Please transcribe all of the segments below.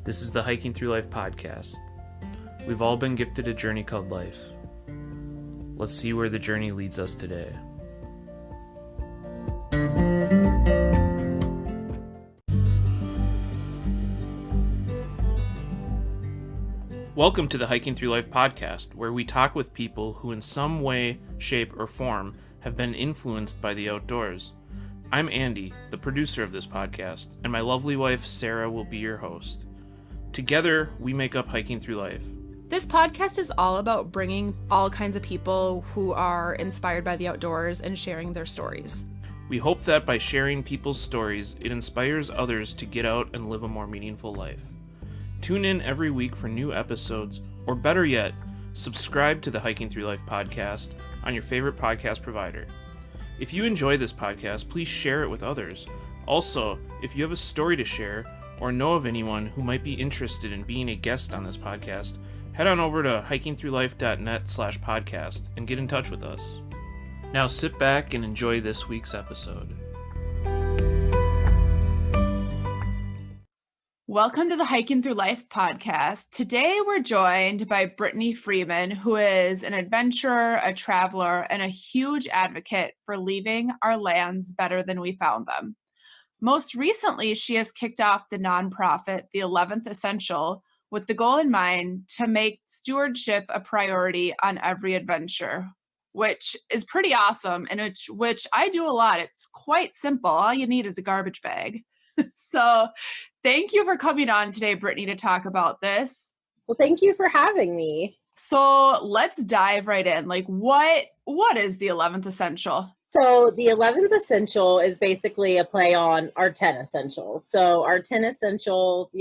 This is the Hiking Through Life podcast. We've all been gifted a journey called life. Let's see where the journey leads us today. Welcome to the Hiking Through Life podcast, where we talk with people who in some way, shape, or form have been influenced by the outdoors. I'm Andy, the producer of this podcast, and my lovely wife Sarah will be your host. Together, we make up Hiking Through Life. This podcast is all about bringing all kinds of people who are inspired by the outdoors and sharing their stories. We hope that by sharing people's stories, it inspires others to get out and live a more meaningful life. Tune in every week for new episodes, or better yet, subscribe to the Hiking Through Life podcast on your favorite podcast provider. If you enjoy this podcast, please share it with others. Also, if you have a story to share or know of anyone who might be interested in being a guest on this podcast, head on over to hikingthroughlife.net/podcast and get in touch with us. Now sit back and enjoy this week's episode. Welcome to the Hiking Through Life podcast. Today we're joined by Britany Freeman, who is an adventurer, a traveler, and a huge advocate for leaving our lands better than we found them. Most recently, she has kicked off the nonprofit, The 11th Essential, with the goal in mind to make stewardship a priority on every adventure, which is pretty awesome, and which I do a lot. It's quite simple. All you need is a garbage bag. So thank you for coming on today, Brittany, to talk about this. Well, thank you for having me. So let's dive right in. Like, what is the 11th Essential? So the 11th Essential is basically a play on our 10 essentials. So our 10 essentials,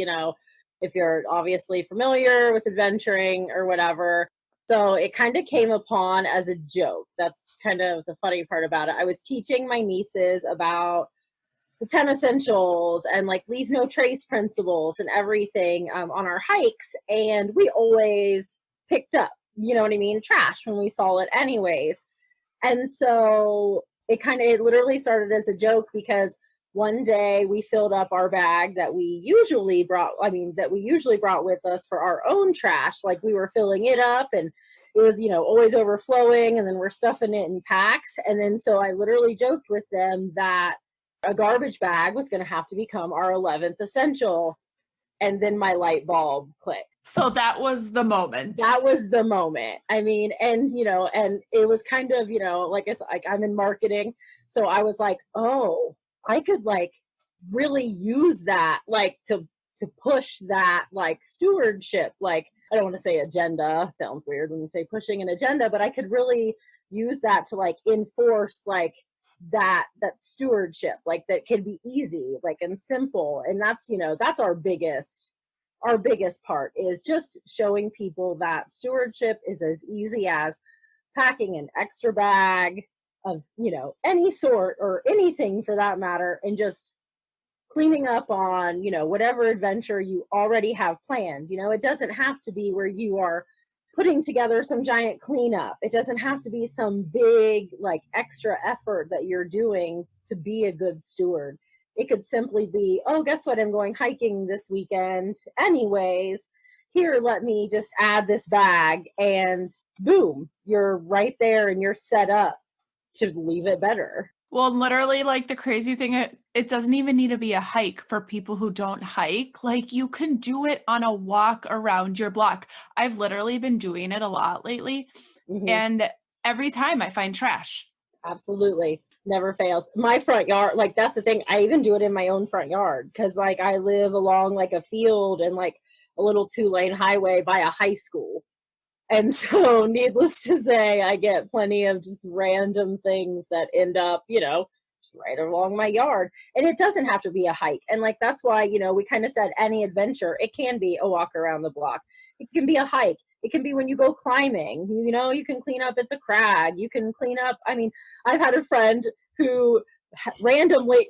if you're obviously familiar with adventuring or whatever. So it kind of came upon as a joke. That's kind of the funny part about it. I was teaching my nieces about the 10 essentials and like leave no trace principles and everything on our hikes. And we always picked up, trash when we saw it anyways. And so it literally started as a joke because one day we filled up our bag that we usually brought with us for our own trash. Like we were filling it up and it was, always overflowing, and then we're stuffing it in packs. And then so I literally joked with them that a garbage bag was going to have to become our 11th essential. And then my light bulb clicked. So that was the moment. That was the moment. I mean, and it was kind of, I'm in marketing. So I was like, oh, I could like really use that, like to push that like stewardship. Like, I don't want to say agenda. It sounds weird when you say pushing an agenda, but I could really use that to like enforce like that stewardship, like that can be easy, like, and simple. And that's, that's our biggest part, is just showing people that stewardship is as easy as packing an extra bag of, any sort or anything for that matter, and just cleaning up on, whatever adventure you already have planned. It doesn't have to be where you are putting together some giant cleanup. It doesn't have to be some big, like, extra effort that you're doing to be a good steward. It could simply be, oh, guess what? I'm going hiking this weekend anyways. Here, let me just add this bag, and boom, you're right there and you're set up to leave it better. Well, literally, like, the crazy thing, it doesn't even need to be a hike for people who don't hike. Like, you can do it on a walk around your block. I've literally been doing it a lot lately. Mm-hmm. And every time I find trash. Absolutely. Never fails. My front yard, like, that's the thing. I even do it in my own front yard because, like, I live along, like, a field and, like, a little 2-lane highway by a high school. And so, needless to say, I get plenty of just random things that end up, just right along my yard. And it doesn't have to be a hike. And, like, that's why, we kind of said any adventure. It can be a walk around the block. It can be a hike. It can be when you go climbing. You can clean up at the crag. You can clean up. I mean, I've had a friend who randomly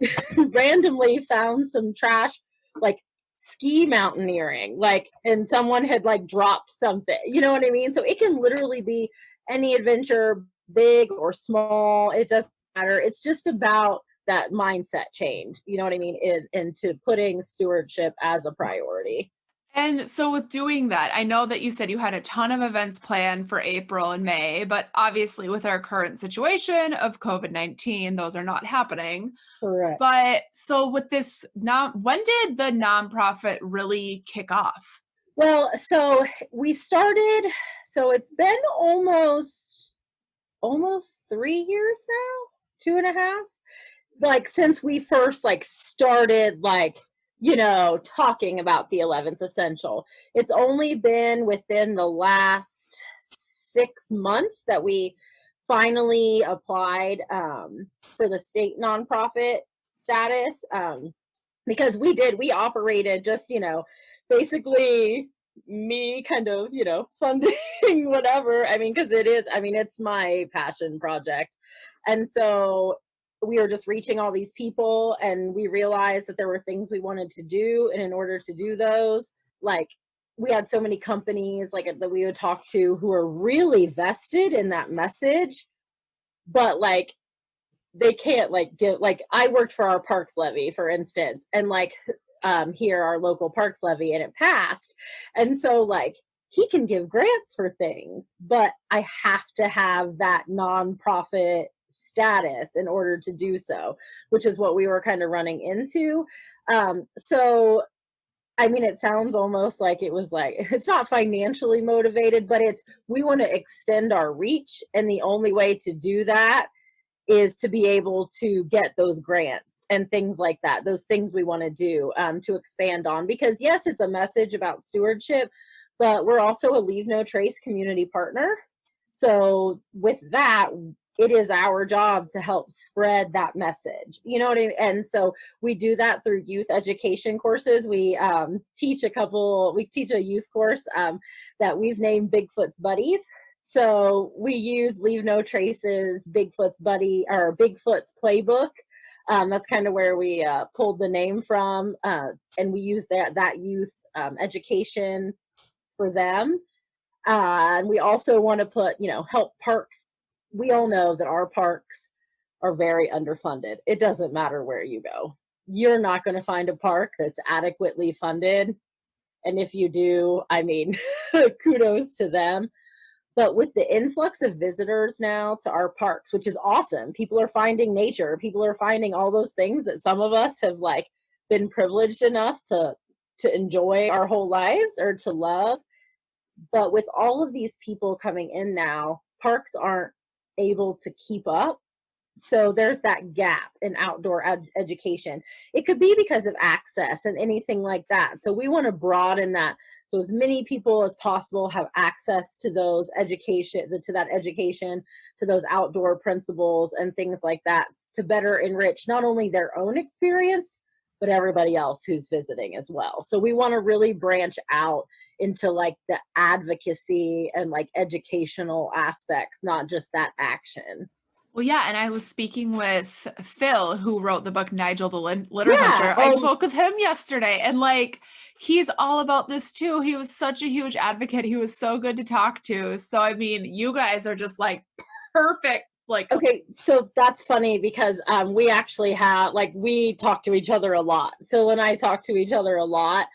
found some trash, like, ski mountaineering, like, and someone had like dropped something, you know what I mean? So it can literally be any adventure, big or small, it doesn't matter. It's just about that mindset change, you know what I mean, into putting stewardship as a priority. And so with doing that, I know that you said you had a ton of events planned for April and May, but obviously with our current situation of COVID-19, those are not happening. Correct. But so with this, when did the nonprofit really kick off? Well, so we started, so it's been almost 3 years now, 2.5, like since we first like started like, talking about the 11th essential. It's only been within the last 6 months that we finally applied for the state nonprofit status, because we operated just, basically me kind of, funding whatever. I mean, because it's my passion project. And so we were just reaching all these people, and we realized that there were things we wanted to do. And in order to do those, like, we had so many companies like that we would talk to who are really vested in that message, but like they can't like give, like I worked for our parks levy, for instance, and like here our local parks levy, and it passed. And so like he can give grants for things, but I have to have that nonprofit status in order to do so, which is what we were kind of running into. So I mean, it sounds almost like it was like, it's not financially motivated, but we want to extend our reach. And the only way to do that is to be able to get those grants and things like that, those things we want to do to expand on. Because yes, it's a message about stewardship, but we're also a Leave No Trace community partner. So with that, it is our job to help spread that message. You know what I mean? And so we do that through youth education courses. We teach a youth course that we've named Bigfoot's Buddies. So we use Leave No Trace's Bigfoot's Buddy, or Bigfoot's Playbook. That's kind of where we pulled the name from. And we use that youth education for them. And we also want to put, help parks. We all know that our parks are very underfunded. It doesn't matter where you go. You're not going to find a park that's adequately funded. And if you do, I mean, kudos to them. But with the influx of visitors now to our parks, which is awesome, people are finding nature. People are finding all those things that some of us have like been privileged enough to enjoy our whole lives or to love. But with all of these people coming in now, parks aren't able to keep up. So there's that gap in outdoor education. It could be because of access and anything like that. So we want to broaden that so as many people as possible have access to those education, to those outdoor principles and things like that, to better enrich not only their own experience, but everybody else who's visiting as well. So we want to really branch out into like the advocacy and like educational aspects, not just that action. Well, yeah, and I was speaking with Phil, who wrote the book Nigel the Litter Hunter. I spoke with him yesterday, and like he's all about this too. He was such a huge advocate. He was so good to talk to. So I mean, you guys are just like perfect. Like, okay, so that's funny because we actually have, like, we talk to each other a lot. Phil and I talk to each other a lot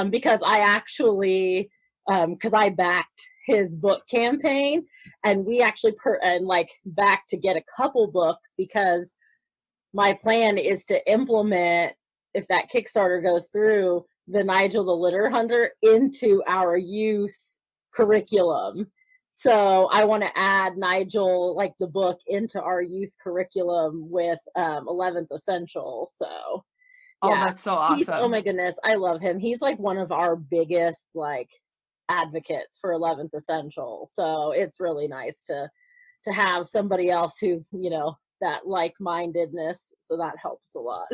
because I actually, because I backed his book campaign, and we actually backed to get a couple books, because my plan is to implement, if that Kickstarter goes through, the Nigel the Litter Hunter into our youth curriculum. So I want to add Nigel, like the book, into our youth curriculum with 11th Essential. So, yeah. Oh, that's so awesome. Oh my goodness, I love him. He's like one of our biggest like advocates for 11th Essential. So it's really nice to have somebody else who's, that like-mindedness. So that helps a lot.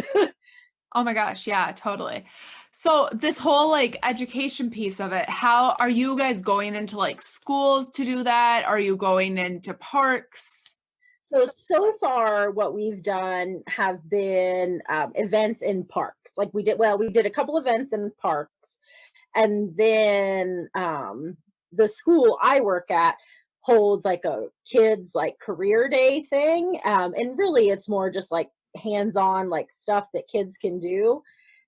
Oh my gosh, yeah, totally. So this whole like education piece of it, how are you guys going into like schools to do that? Are you going into parks? So far what we've done have been events in parks. Like we did a couple events in parks, and then the school I work at holds like a kids like career day thing. And really it's more just like hands-on like stuff that kids can do.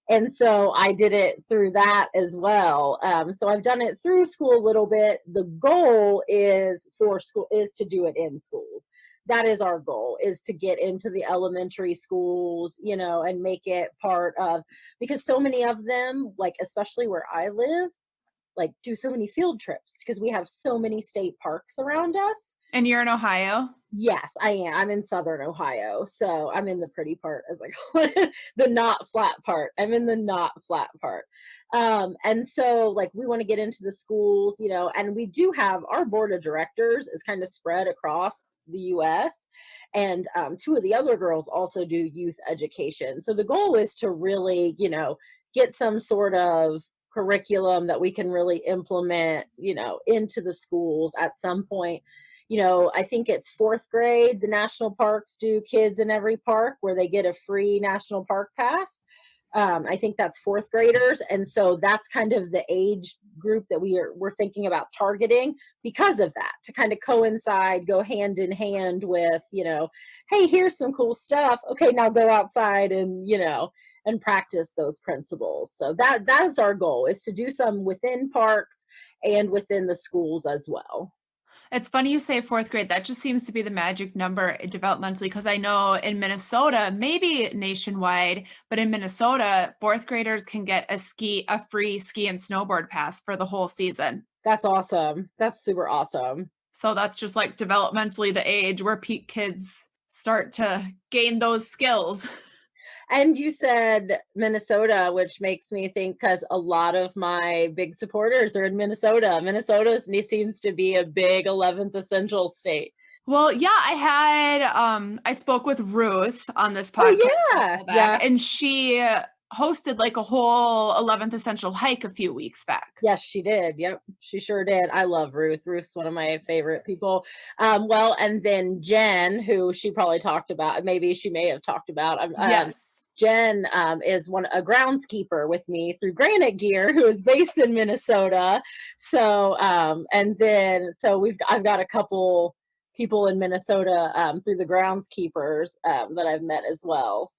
And so I did it through that as well. So I've done it through school a little bit. The goal is for school is to do it in schools. That is our goal, is to get into the elementary schools, you know, and make it part of, because so many of them, like especially where I live, like do so many field trips because we have so many state parks around us. And you're in Ohio? Yes, I am. I'm in Southern Ohio. So I'm in the pretty part, as I call it, the not flat part. I'm in the not flat part. And so like we want to get into the schools, you know, and we do have our board of directors is kind of spread across the US. And two of the other girls also do youth education. So the goal is to really, you know, get some sort of curriculum that we can really implement, you know, into the schools at some point. You know, I think it's fourth grade, the national parks do kids in every park where they get a free national park pass. I think that's fourth graders. And so that's kind of the age group that we're thinking about targeting because of that, to kind of coincide, go hand in hand with, you know, hey, here's some cool stuff. Okay, now go outside and, you know, and practice those principles. So that's our goal, is to do some within parks and within the schools as well. It's funny you say fourth grade. That just seems to be the magic number developmentally, because I know in Minnesota, maybe nationwide, but in Minnesota, fourth graders can get a free ski and snowboard pass for the whole season. That's awesome. That's super awesome. So that's just like developmentally the age where peak kids start to gain those skills. And you said Minnesota, which makes me think, because a lot of my big supporters are in Minnesota. Minnesota seems to be a big 11th essential state. Well, yeah, I spoke with Ruth on this podcast. Oh, yeah. And she hosted like a whole 11th essential hike a few weeks back. Yes, she did. Yep, she sure did. I love Ruth. Ruth's one of my favorite people. Well, and then Jen, who she probably talked about, maybe she may have talked about. Yes. Jen is a groundskeeper with me through Granite Gear, who is based in Minnesota. So, and then I've got a couple people in Minnesota through the groundskeepers that I've met as well.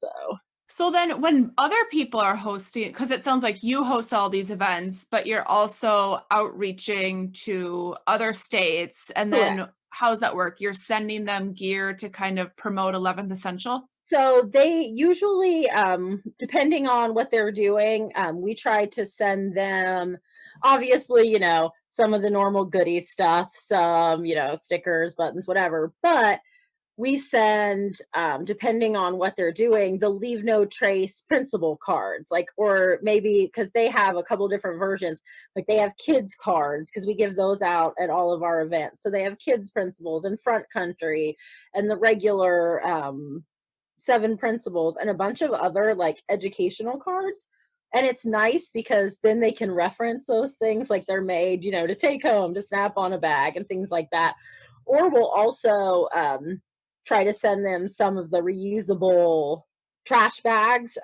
So then when other people are hosting, because it sounds like you host all these events, but you're also outreaching to other states. And then Correct. How does that work? You're sending them gear to kind of promote 11th Essential? So they usually, depending on what they're doing, we try to send them, obviously, you know, some of the normal goodie stuff, some, you know, stickers, buttons, whatever. But we send, depending on what they're doing, the leave no trace principal cards, like, or maybe because they have a couple different versions, like they have kids cards, because we give those out at all of our events. So they have kids principles and front country and the regular 7 principles and a bunch of other like educational cards. And it's nice because then they can reference those things, like they're made, you know, to take home, to snap on a bag and things like that. Or we'll also try to send them some of the reusable trash bags,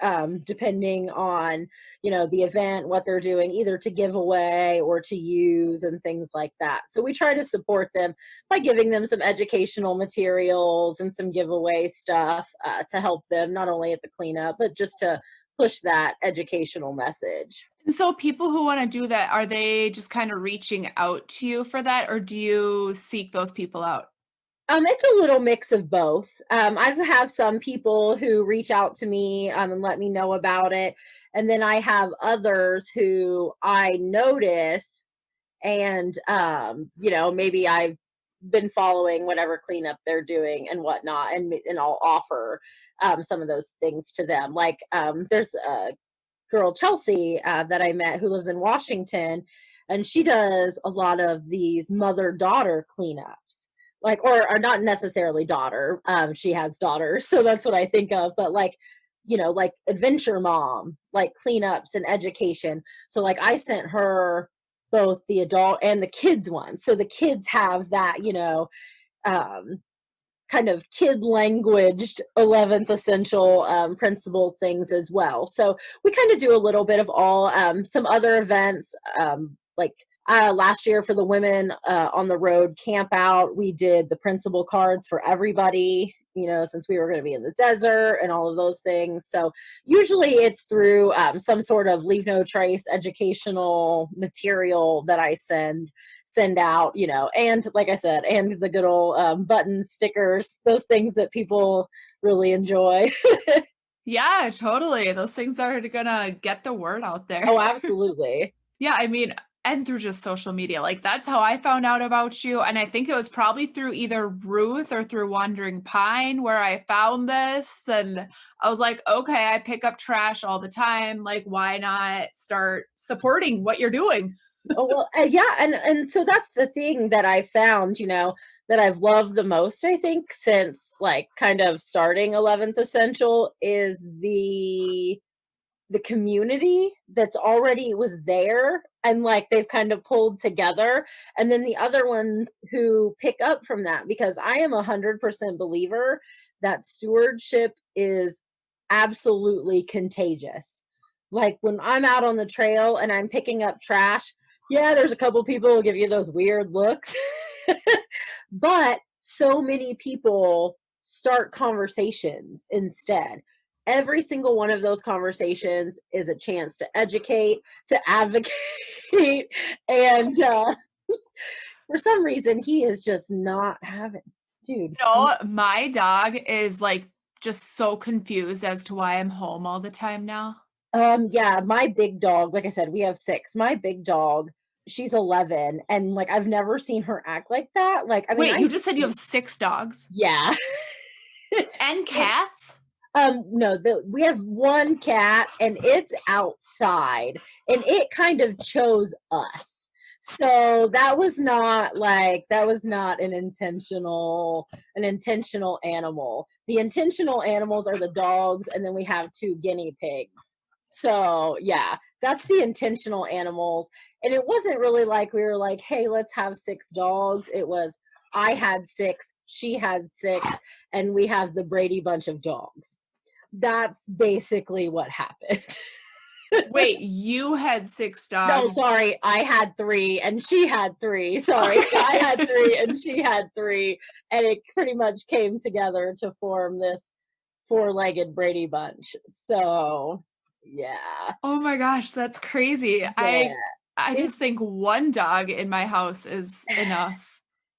depending on, you know, the event, what they're doing, either to give away or to use and things like that. So we try to support them by giving them some educational materials and some giveaway stuff to help them not only at the cleanup, but just to push that educational message. And so people who want to do that, are they just kind of reaching out to you for that, or do you seek those people out? It's a little mix of both. I have some people who reach out to me and let me know about it. And then I have others who I notice and, you know, maybe I've been following whatever cleanup they're doing and whatnot. And I'll offer some of those things to them. Like there's a girl, Chelsea, that I met who lives in Washington, and she does a lot of these mother-daughter cleanups. Like, or not necessarily daughter. She has daughters, so that's what I think of. But like, you know, like adventure mom, like cleanups and education. So like I sent her both the adult and the kids one. So the kids have that, you know, kind of kid languaged 11th essential principle things as well. So we kind of do a little bit of all. Some other events, like last year for the women on the road camp out, we did the principal cards for everybody, since we were going to be in the desert and all of those things. So usually it's through some sort of leave no trace educational material that I send out, and like I said, and the good old buttons, stickers, those things that people really enjoy. Yeah, totally. Those things are gonna get the word out there. Oh, absolutely. Yeah, I mean, and through just social media. Like that's how I found out about you. And I think it was probably through either Ruth or through Wandering Pine where I found this. And I was like, okay, I pick up trash all the time. Like, why not start supporting what you're doing? Oh, well, yeah. And so that's the thing that I found, that I've loved the most, I think, since like kind of starting 11th Essential is the community that's already was there, and like they've kind of pulled together, and then the other ones who pick up from that, because I am 100% believer that stewardship is absolutely contagious. Like when I'm out on the trail and I'm picking up trash, yeah, there's a couple people who give you those weird looks, but so many people start conversations instead. Every single one of those conversations is a chance to educate, to advocate, and for some reason he is just not having, dude. No, my dog is like just so confused as to why I'm home all the time now. Yeah, my big dog, like I said, we have 6. My big dog, she's 11, and like I've never seen her act like that. Like, I mean, Wait, you just said you have 6 dogs? Yeah. And cats? No, we have 1 cat, and it's outside, and it kind of chose us. So that was not an intentional animal. The intentional animals are the dogs, and then we have 2 guinea pigs. So yeah, that's the intentional animals. And it wasn't really like we were like, hey, let's have 6 dogs. It was, I had 6, she had 6, and we have the Brady bunch of dogs. That's basically what happened. Wait, you had 6 dogs? No, sorry, I had 3 and she had 3. Sorry, I had 3 and she had 3, and it pretty much came together to form this 4-legged Brady bunch. So, yeah. Oh my gosh, that's crazy. Yeah. I just think 1 dog in my house is enough.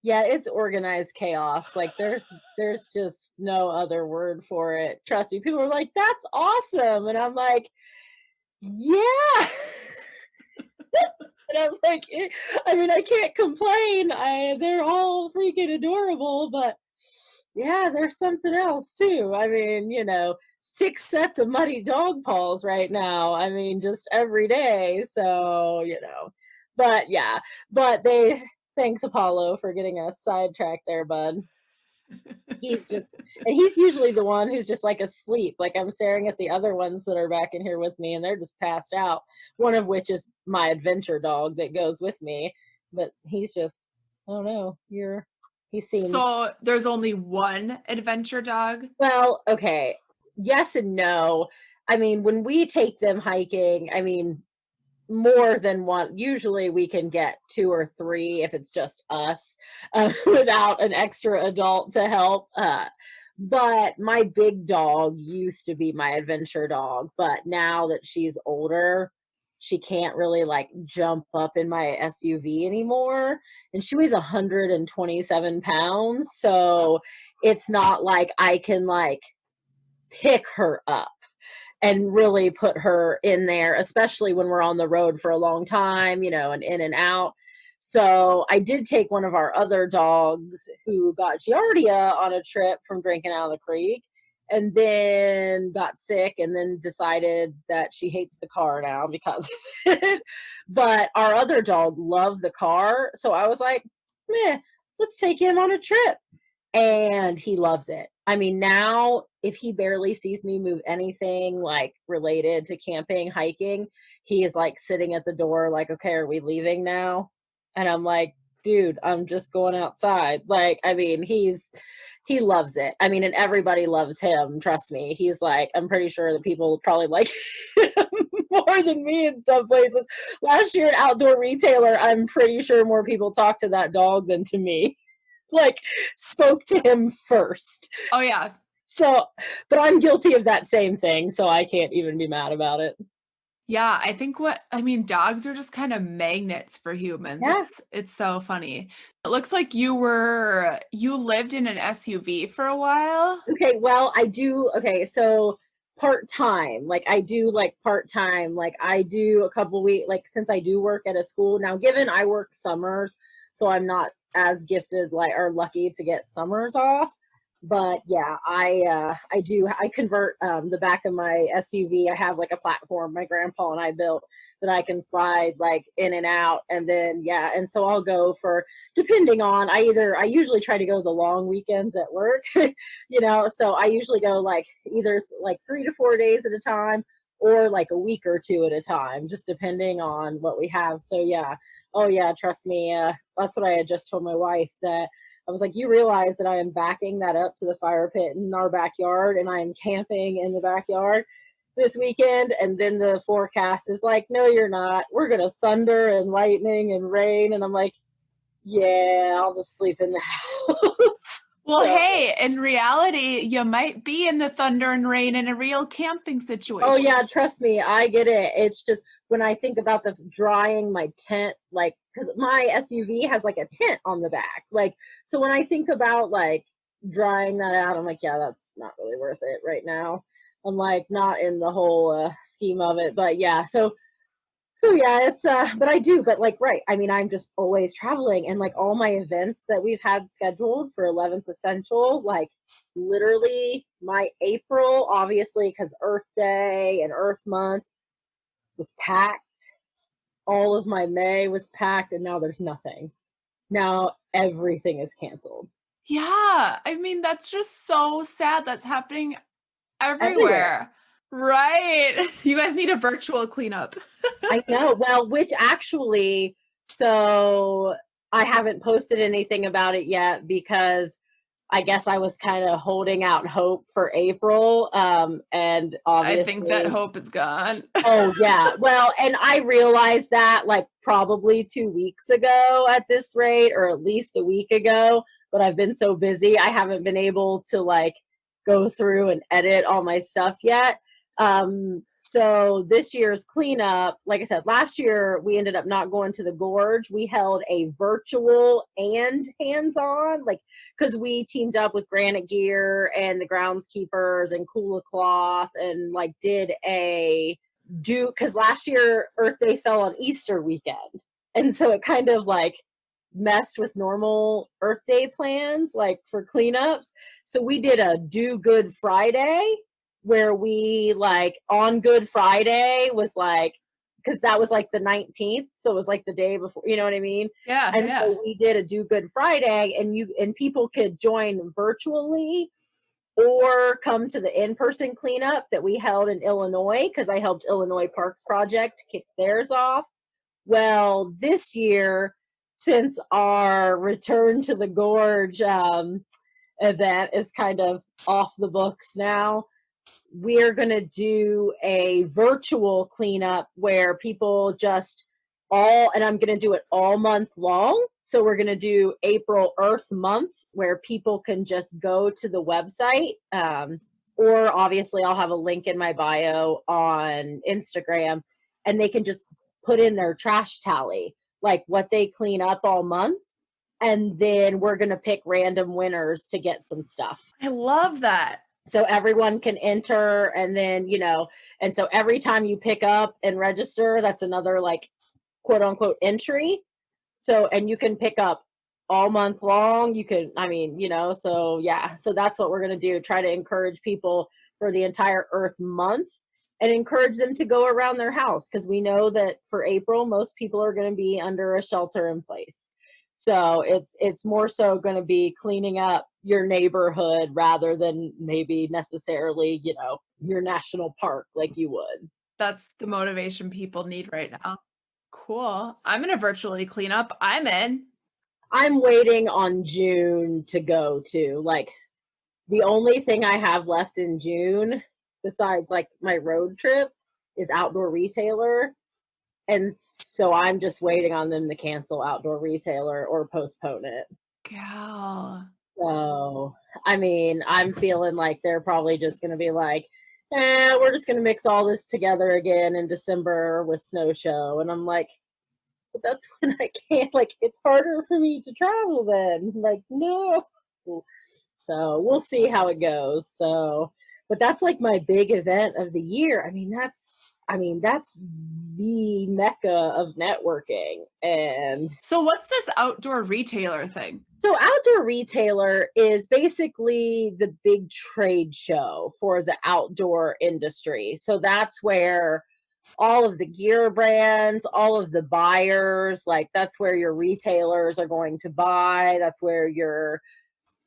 Yeah, it's organized chaos. Like there's just no other word for it. Trust me. People are like, "That's awesome," and I'm like, "Yeah." And I'm like, I mean, I can't complain. They're all freaking adorable, but yeah, there's something else too. I mean, 6 sets of muddy dog paws right now. I mean, just every day. So, but yeah, but thanks Apollo for getting us sidetracked there, bud. He's usually the one who's just like asleep. Like I'm staring at the other ones that are back in here with me and they're just passed out. One of which is my adventure dog that goes with me, but he's just, I don't know, he seems. So there's only 1 adventure dog? Well, okay. Yes and no. I mean, when we take them hiking, I mean, more than 1. Usually we can get 2 or 3 if it's just us without an extra adult to help. But my big dog used to be my adventure dog, but now that she's older, she can't really like jump up in my SUV anymore. And she weighs 127 pounds. So it's not like I can like pick her up and really put her in there, especially when we're on the road for a long time, and in and out. So I did take one of our other dogs who got Giardia on a trip from drinking out of the creek and then got sick and then decided that she hates the car now because of it. But our other dog loved the car. So I was like, let's take him on a trip. And he loves it. I mean, now if he barely sees me move anything like related to camping, hiking, he is like sitting at the door like, okay, are we leaving now? And I'm like, dude, I'm just going outside. Like, I mean, he loves it. I mean, and everybody loves him. Trust me. He's like, I'm pretty sure that people probably like him more than me in some places. Last year at Outdoor Retailer, I'm pretty sure more people talked to that dog than to me. like spoke to him first. Oh yeah. So, but I'm guilty of that same thing, so I can't even be mad about it. Yeah, I think dogs are just kind of magnets for humans. Yeah. It's so funny. It looks like you lived in an SUV for a while. Okay, well, I do. Okay, so part-time, like I do like part-time, like I do a couple weeks, like since I do work at a school now, given I work summers, so I'm not as gifted like or lucky to get summers off. But yeah, I convert the back of my SUV. I have like a platform my grandpa and I built that I can slide like in and out. And then yeah, and so I'll go for, depending on, I usually try to go the long weekends at work, so I usually go like either like 3 to 4 days at a time or like a week or two at a time, just depending on what we have. So yeah. Oh yeah, trust me. That's what I had just told my wife, that I was like, you realize that I am backing that up to the fire pit in our backyard and I am camping in the backyard this weekend. And then the forecast is like, no, you're not. We're going to thunder and lightning and rain. And I'm like, yeah, I'll just sleep in the house. Well, hey, in reality, you might be in the thunder and rain in a real camping situation. Oh yeah, trust me, I get it. It's just when I think about the drying my tent, like, because my SUV has like a tent on the back, like, so when I think about like drying that out, I'm like, yeah, that's not really worth it right now. I'm like, not in the whole scheme of it, but yeah, so yeah, it's but I do, but like, right, I mean, I'm just always traveling, and like all my events that we've had scheduled for 11th Essential, like literally my April, obviously because Earth Day and Earth Month was packed, all of my May was packed, and now there's nothing. Now everything is canceled. Yeah, I mean, that's just so sad. That's happening everywhere. Right. You guys need a virtual cleanup. I know. Well, which actually, so I haven't posted anything about it yet because I guess I was kind of holding out hope for April. And obviously, I think that hope is gone. Oh, yeah. Well, and I realized that like probably 2 weeks ago at this rate, or at least a week ago, but I've been so busy, I haven't been able to like go through and edit all my stuff yet. So this year's cleanup, like I said, last year we ended up not going to the gorge. We held a virtual and hands-on, like, because we teamed up with Granite Gear and the groundskeepers and Coola Cloth and like did because last year Earth Day fell on Easter weekend. And so it kind of like messed with normal Earth Day plans, like for cleanups. So we did a Do Good Friday, where we like on Good Friday was like, because that was like the 19th, so it was like the day before, you know what I mean? Yeah. And so we did a Do Good Friday, and people could join virtually or come to the in-person cleanup that we held in Illinois, because I helped Illinois Parks Project kick theirs off. Well, this year, since our Return to the Gorge event is kind of off the books now, we're going to do a virtual cleanup where people just and I'm going to do it all month long. So we're going to do April Earth Month, where people can just go to the website, or obviously I'll have a link in my bio on Instagram, and they can just put in their trash tally, like what they clean up all month. And then we're going to pick random winners to get some stuff. I love that. So everyone can enter, and then, and so every time you pick up and register, that's another like quote unquote entry. So, and you can pick up all month long. You can, so yeah, so that's what we're going to do. Try to encourage people for the entire Earth Month and encourage them to go around their house. Because we know that for April, most people are going to be under a shelter in place. So it's more so going to be cleaning up your neighborhood rather than maybe necessarily, your national park like you would. That's the motivation people need right now. Cool. I'm going to virtually clean up. I'm in. I'm waiting on June to go to. Like, the only thing I have left in June, besides like my road trip, is Outdoor Retailer. And so I'm just waiting on them to cancel Outdoor Retailer or postpone it. Gal. So, I mean, I'm feeling like they're probably just going to be like, we're just going to mix all this together again in December with Snow Show. And I'm like, but that's when I can't, like, it's harder for me to travel then. Like, no. So we'll see how it goes. So, but that's like my big event of the year. That's the mecca of networking. And So what's this outdoor retailer thing? so outdoor retailer is basically the big trade show for the outdoor industry. So that's where all of the gear brands, all of the buyers, like that's where your retailers are going to buy. That's where your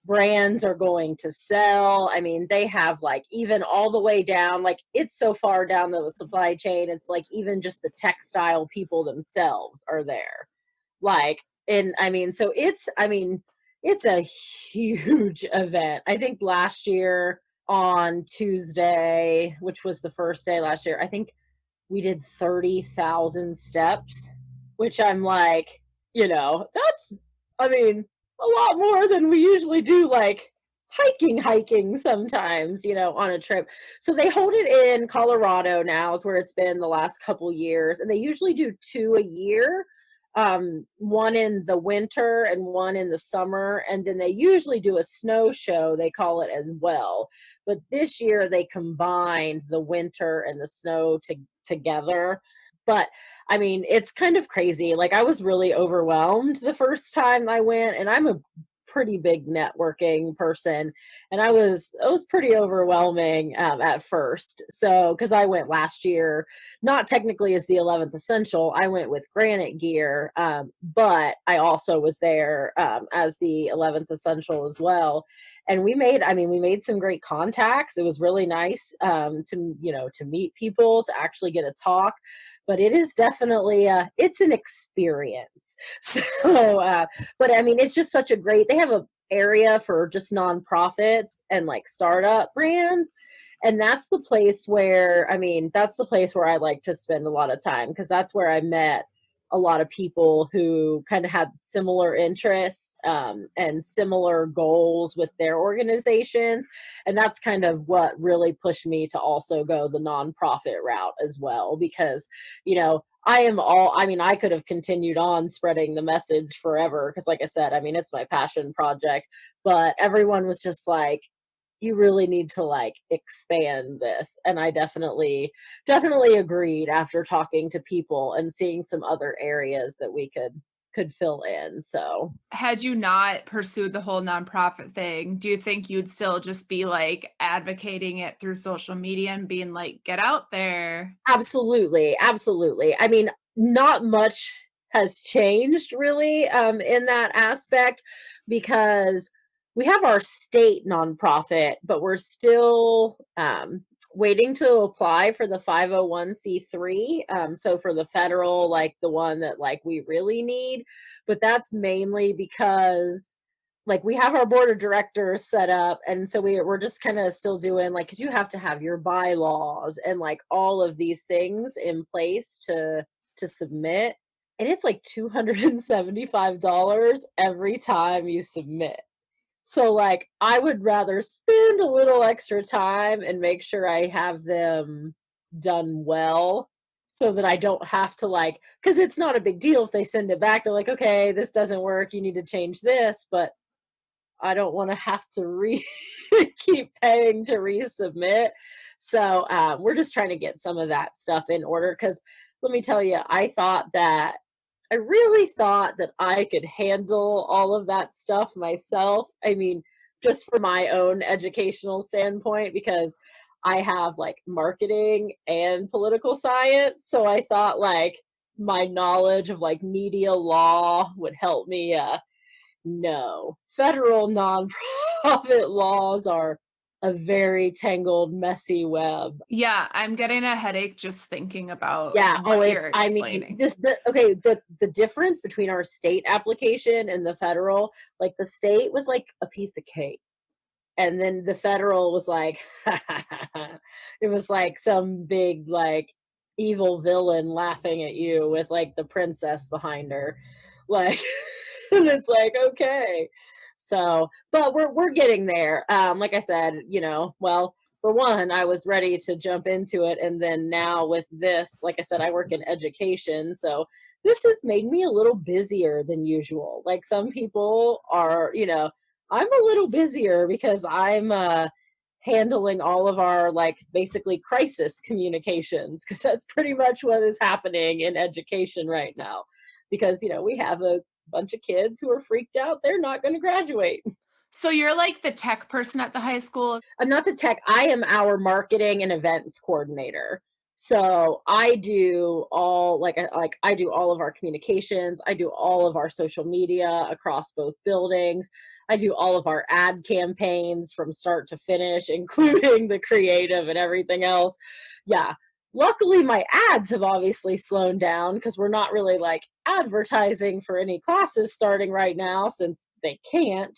brands are going to sell. I mean, they have like even all the way down, like it's so far down the supply chain. It's like even just the textile people themselves are there. Like, and it's a huge event. I think last year on Tuesday, which was the first day last year, I think we did 30,000 steps, which I'm like, that's, a lot more than we usually do, like hiking sometimes, on a trip. So they hold it in Colorado now, is where it's been the last couple years. And they usually do 2 a year, one in the winter and one in the summer. And then they usually do a snow show, they call it as well. But this year they combined the winter and the snow together. But it's kind of crazy. Like I was really overwhelmed the first time I went, and I'm a pretty big networking person, and it was pretty overwhelming at first. So because I went last year, not technically as the 11th Essential, I went with Granite Gear, but I also was there as the 11th Essential as well. And we made some great contacts. It was really nice to meet people, to actually get a talk. But it is definitely it's an experience. So, but it's just such a great. They have a area for just nonprofits and like startup brands, and that's the place where I like to spend a lot of time, because that's where I met a lot of people who kind of had similar interests and similar goals with their organizations. And that's kind of what really pushed me to also go the nonprofit route as well, because, I could have continued on spreading the message forever, because like I said, it's my passion project, but everyone was just like, you really need to like expand this. And I definitely agreed after talking to people and seeing some other areas that we could fill in. So had you not pursued the whole nonprofit thing, do you think you'd still just be like advocating it through social media and being like, get out there? absolutely. Not much has changed really in that aspect, because we have our state nonprofit, but we're still waiting to apply for the 501c3. So for the federal, like the one that like we really need, but that's mainly because like we have our board of directors set up, and so we're just kind of still doing like, because you have to have your bylaws and like all of these things in place to submit, and it's like $275 every time you submit. So like I would rather spend a little extra time and make sure I have them done well, so that I don't have to like, because it's not a big deal if they send it back. They're like, okay, this doesn't work, you need to change this, but I don't want to have to keep paying to resubmit. So we're just trying to get some of that stuff in order, because let me tell you, I really thought that I could handle all of that stuff myself. Just for my own educational standpoint, because I have like marketing and political science. So I thought like my knowledge of like media law would help me. No, federal nonprofit laws are a very tangled, messy web. Yeah, I'm getting a headache just thinking about Yeah. what you're explaining. Just the difference between our state application and the federal, like the state was like a piece of cake. And then the federal was like, it was like some big, like evil villain laughing at you with like the princess behind her. Like, And it's like, okay. So, but we're getting there. Like I said, well, for one, I was ready to jump into it. And then now with this, like I said, I work in education. So this has made me a little busier than usual. Like some people are, I'm a little busier because I'm handling all of our like basically crisis communications, because that's pretty much what is happening in education right now. Because, we have a bunch of kids who are freaked out. They're not going to graduate. So you're like the tech person at the high school? I'm not the tech. I am our marketing and events coordinator. So I do all I do all of our communications. I do all of our social media across both buildings. I do all of our ad campaigns from start to finish, including the creative and everything else. Yeah. Luckily, my ads have obviously slowed down because we're not really like advertising for any classes starting right now since they can't.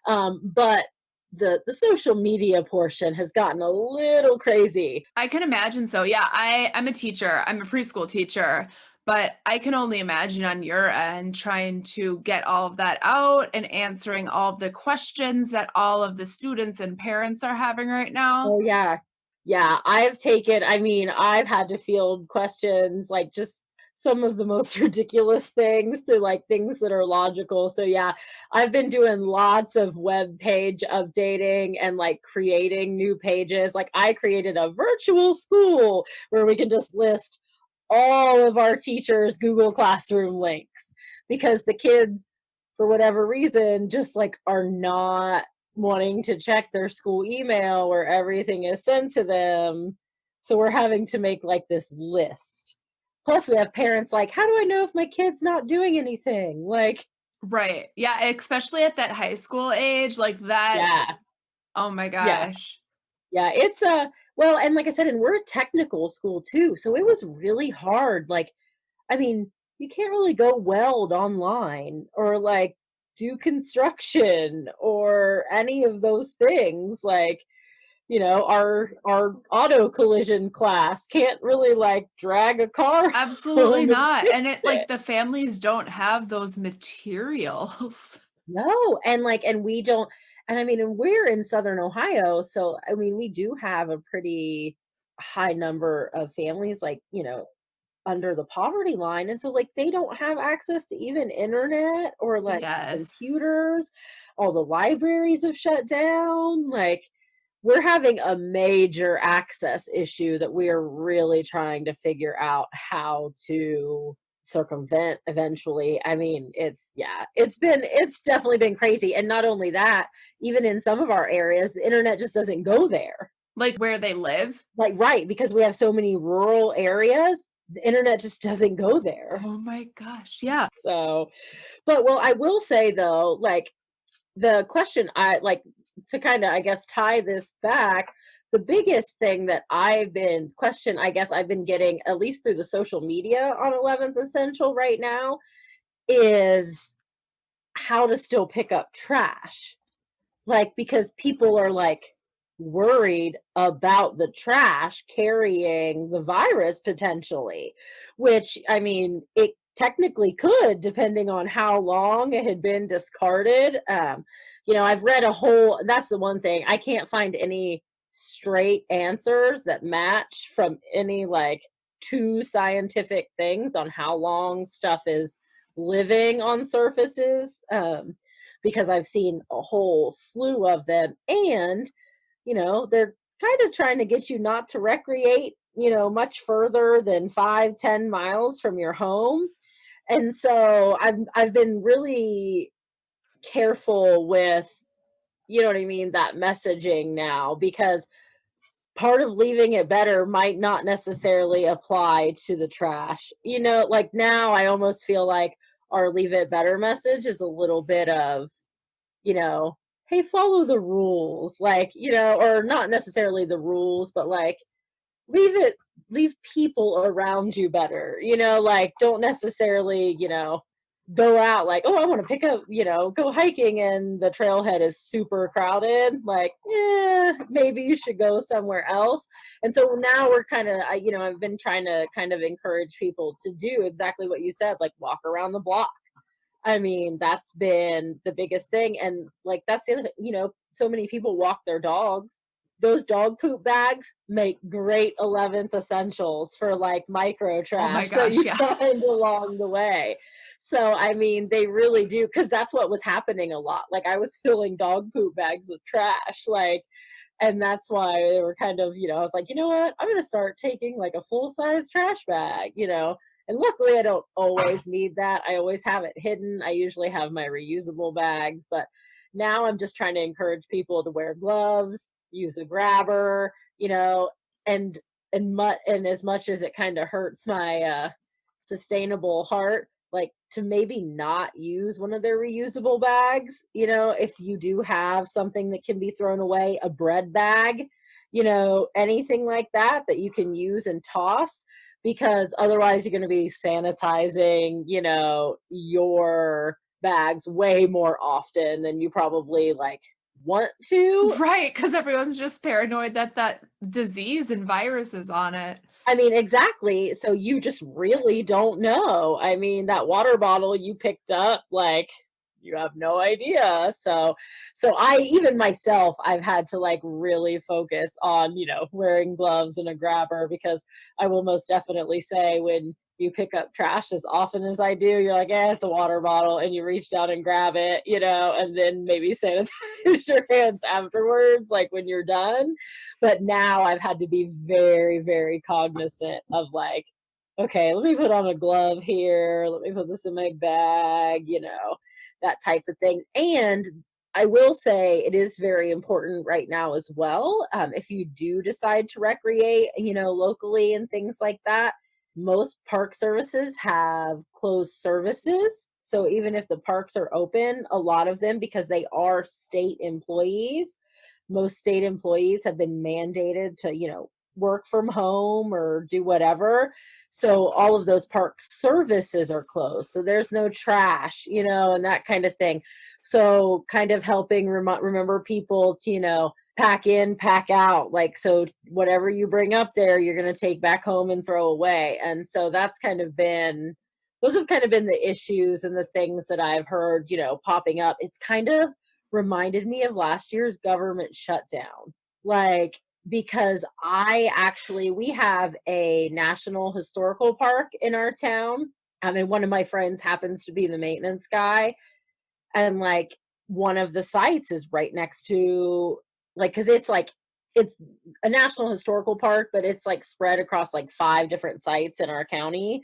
But the social media portion has gotten a little crazy. I can imagine so. Yeah, I'm a teacher. I'm a preschool teacher, but I can only imagine on your end trying to get all of that out and answering all of the questions that all of the students and parents are having right now. Oh, yeah. Yeah, I've had to field questions, like just some of the most ridiculous things to like things that are logical. So yeah, I've been doing lots of web page updating and like creating new pages. Like I created a virtual school where we can just list all of our teachers' Google Classroom links, because the kids, for whatever reason, just like are not wanting to check their school email where everything is sent to them. So we're having to make like this list. Plus we have parents like, how do I know if my kid's not doing anything? Like, right. Yeah, especially at that high school age, like that's, yeah. Oh my gosh. Yeah, it's well, and like I said, and we're a technical school too. So it was really hard. Like, you can't really go weld online or like do construction or any of those things. Like, our auto collision class can't really like drag a car. Absolutely not. And it like the families don't have those materials. No, and we don't, and we're in Southern Ohio, so we do have a pretty high number of families like, under the poverty line, and so like they don't have access to even internet or like computers. All the libraries have shut down. Like we're having a major access issue that we are really trying to figure out how to circumvent eventually. It's definitely been crazy. And not only that, even in some of our areas, the internet just doesn't go there. Like where they live? Like, right, because we have so many rural areas, the internet just doesn't go there. Oh my gosh. Yeah. So, but well, I will say though, like the question to kind of, I guess, tie this back, the biggest thing that I've been getting, at least through the social media on 11th Essential right now, is how to still pick up trash. Like, because people are like worried about the trash carrying the virus potentially, which, it technically could, depending on how long it had been discarded. I've read that's the one thing, I can't find any straight answers that match from any like two scientific things on how long stuff is living on surfaces, because I've seen a whole slew of them, and they're kind of trying to get you not to recreate much further than 5-10 miles from your home. And so I've been really careful with, that messaging now, because part of leaving it better might not necessarily apply to the trash. Like now I almost feel like our leave it better message is a little bit of, hey, follow the rules, like, or not necessarily the rules, but like leave people around you better, like don't necessarily, go out like, oh, I want to pick up, go hiking and the trailhead is super crowded. Like, maybe you should go somewhere else. And so now we're kind of, I've been trying to kind of encourage people to do exactly what you said, like walk around the block. I mean, that's been the biggest thing. And like, that's the other thing, you know, so many people walk their dogs. Those dog poop bags make great 11th essentials for like micro Oh my trash that gosh, you yeah. find along the way. So, I mean, they really do, because that's what was happening a lot. Like, I was filling dog poop bags with trash, like, and that's why they were kind of, you know, I was like, you know what, I'm going to start taking like a full size trash bag, you know, and luckily I don't always need that. I always have it hidden. I usually have my reusable bags, but now I'm just trying to encourage people to wear gloves, use a grabber, you know, and and as much as it kind of hurts my sustainable heart, like, to maybe not use one of their reusable bags, you know, if you do have something that can be thrown away, a bread bag, you know, anything like that that you can use and toss, because otherwise you're going to be sanitizing, you know, your bags way more often than you probably like want to. Right, because everyone's just paranoid that that disease and virus is on it. I mean, exactly. So you just really don't know. I mean, that water bottle you picked up, like, you have no idea. So I, even myself, I've had to like really focus on, you know, wearing gloves and a grabber, because I will most definitely say, when you pick up trash as often as I do, you're like, eh, it's a water bottle, and you reach down and grab it, you know, and then maybe sanitize your hands afterwards, like when you're done. But now I've had to be very, very cognizant of like, okay, let me put on a glove here, let me put this in my bag, you know, that types of thing. And I will say it is very important right now as well. If you do decide to recreate, you know, locally and things like that, most park services have closed services. So even if the parks are open, a lot of them, because they are state employees, most state employees have been mandated to, you know, work from home or do whatever. So all of those park services are closed. So there's no trash, you know, and that kind of thing. So kind of helping remember people to, you know, pack in, pack out. Like, so whatever you bring up there, you're going to take back home and throw away. And so that's kind of been, those have kind of been the issues and the things that I've heard, you know, popping up. It's kind of reminded me of last year's government shutdown. Like, because we have a national historical park in our town. I mean, one of my friends happens to be the maintenance guy. And like, one of the sites is right next to, like, because it's a national historical park, but it's like spread across like 5 different sites in our county,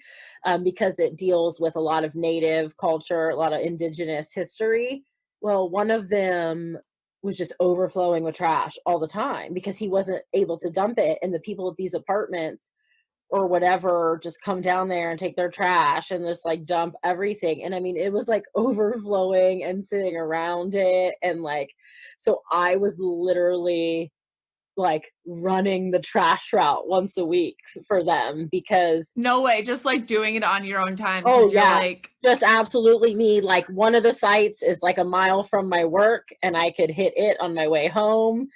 because it deals with a lot of native culture, a lot of indigenous history. Well, one of them was just overflowing with trash all the time because he wasn't able to dump it, and the people at these apartments or whatever just come down there and take their trash and just like dump everything. And I mean, it was like overflowing and sitting around it, and like, so I was literally like running the trash route once a week for them, because No way, just like doing it on your own time oh because you're yeah, like, just absolutely me. Like, one of the sites is like a mile from my work, and I could hit it on my way home.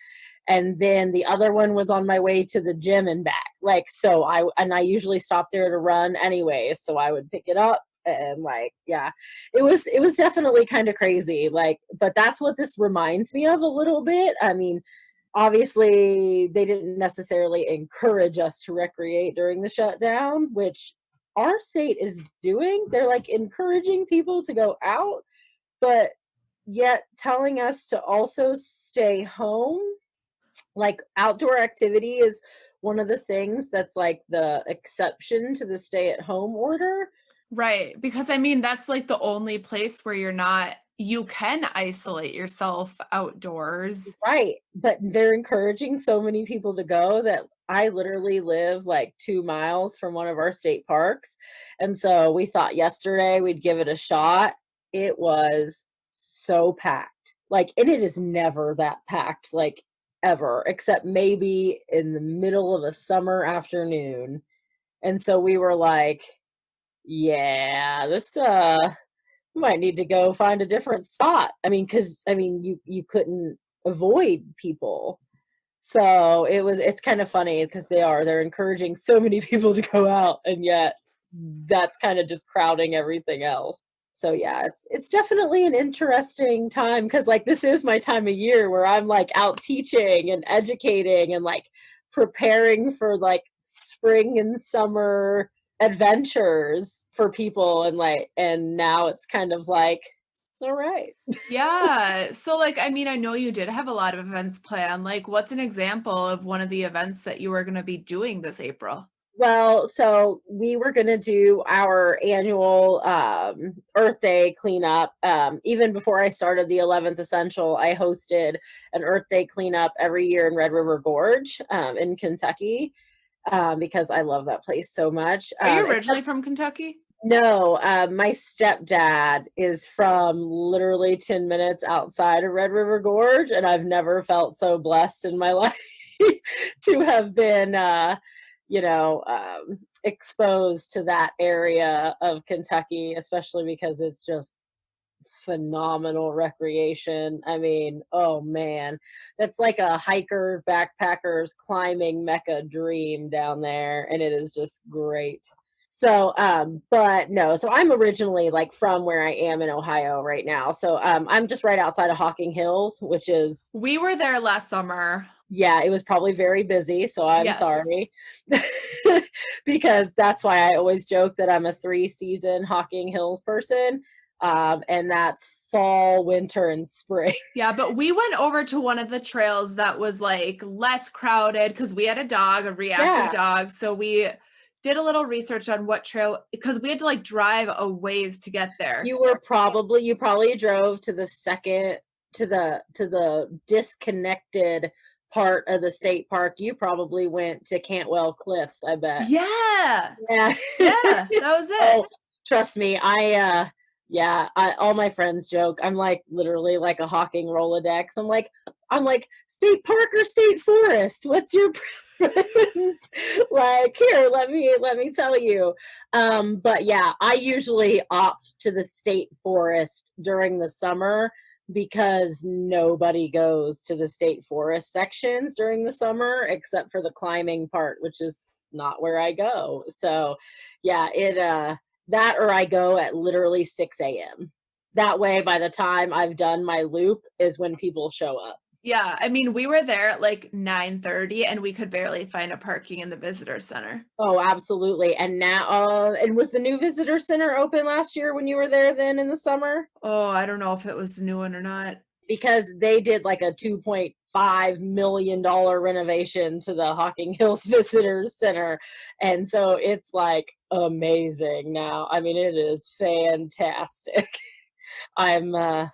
And then the other one was on my way to the gym and back. Like, so I usually stop there to run anyway, so I would pick it up. And like, yeah, it was definitely kind of crazy. Like, but that's what this reminds me of a little bit. I mean, obviously they didn't necessarily encourage us to recreate during the shutdown, which our state is doing. They're like encouraging people to go out, but yet telling us to also stay home. Like, outdoor activity is one of the things that's like the exception to the stay at home order. right. Because I mean, that's like the only place where you can isolate yourself outdoors. Right. But they're encouraging so many people to go that I literally live like 2 miles from one of our state parks. And so we thought yesterday we'd give it a shot. It was so packed. Like, and it is never that packed, like, ever, except maybe in the middle of a summer afternoon. And so we were like, yeah, this we might need to go find a different spot. I mean, because I mean, you couldn't avoid people. So it's kind of funny because they're encouraging so many people to go out, and yet that's kind of just crowding everything else. So yeah, it's definitely an interesting time because like this is my time of year where I'm like out teaching and educating and like preparing for like spring and summer adventures for people and now it's kind of like all right. Yeah. So like, I mean, I know you did have a lot of events planned. Like, what's an example of one of the events that you were going to be doing this April? Well, so we were going to do our annual Earth Day cleanup. Even before I started the 11th Essential, I hosted an Earth Day cleanup every year in Red River Gorge in Kentucky because I love that place so much. Are you originally from Kentucky? No, my stepdad is from literally 10 minutes outside of Red River Gorge, and I've never felt so blessed in my life to have been exposed to that area of Kentucky, especially because it's just phenomenal recreation. I mean, oh man, that's like a hiker, backpackers, climbing mecca dream down there, and it is just great. So, but no, so I'm originally like from where I am in Ohio right now. So, I'm just right outside of Hocking Hills, which is, We were there last summer. yeah, it was probably very busy. So I'm Yes. sorry because that's why I always joke that I'm a 3-season Hocking Hills person. And that's fall, winter, and spring. Yeah, but we went over to one of the trails that was like less crowded because we had a dog, a reactive dog. So we did a little research on what trail because we had to like drive a ways to get there. You probably drove to the second to the disconnected part of the state park. You probably went to Cantwell Cliffs, I bet. Yeah. Yeah. Yeah, that was it. Oh, trust me, all my friends joke. I'm like literally like a Hocking Rolodex. I'm like state park or state forest. What's your preference? Like here, let me tell you. But yeah, I usually opt to the state forest during the summer because nobody goes to the state forest sections during the summer except for the climbing part, which is not where I go. So yeah, that or I go at literally 6 a.m. That way, by the time I've done my loop is when people show up. Yeah, I mean, we were there at like 9:30 and we could barely find a parking in the visitor center. Oh, absolutely. And now, and was the new visitor center open last year when you were there then in the summer? Oh, I don't know if it was the new one or not. Because they did like a $2.5 million renovation to the Hocking Hills Visitors Center. And so it's like amazing now. I mean, it is fantastic. Yeah,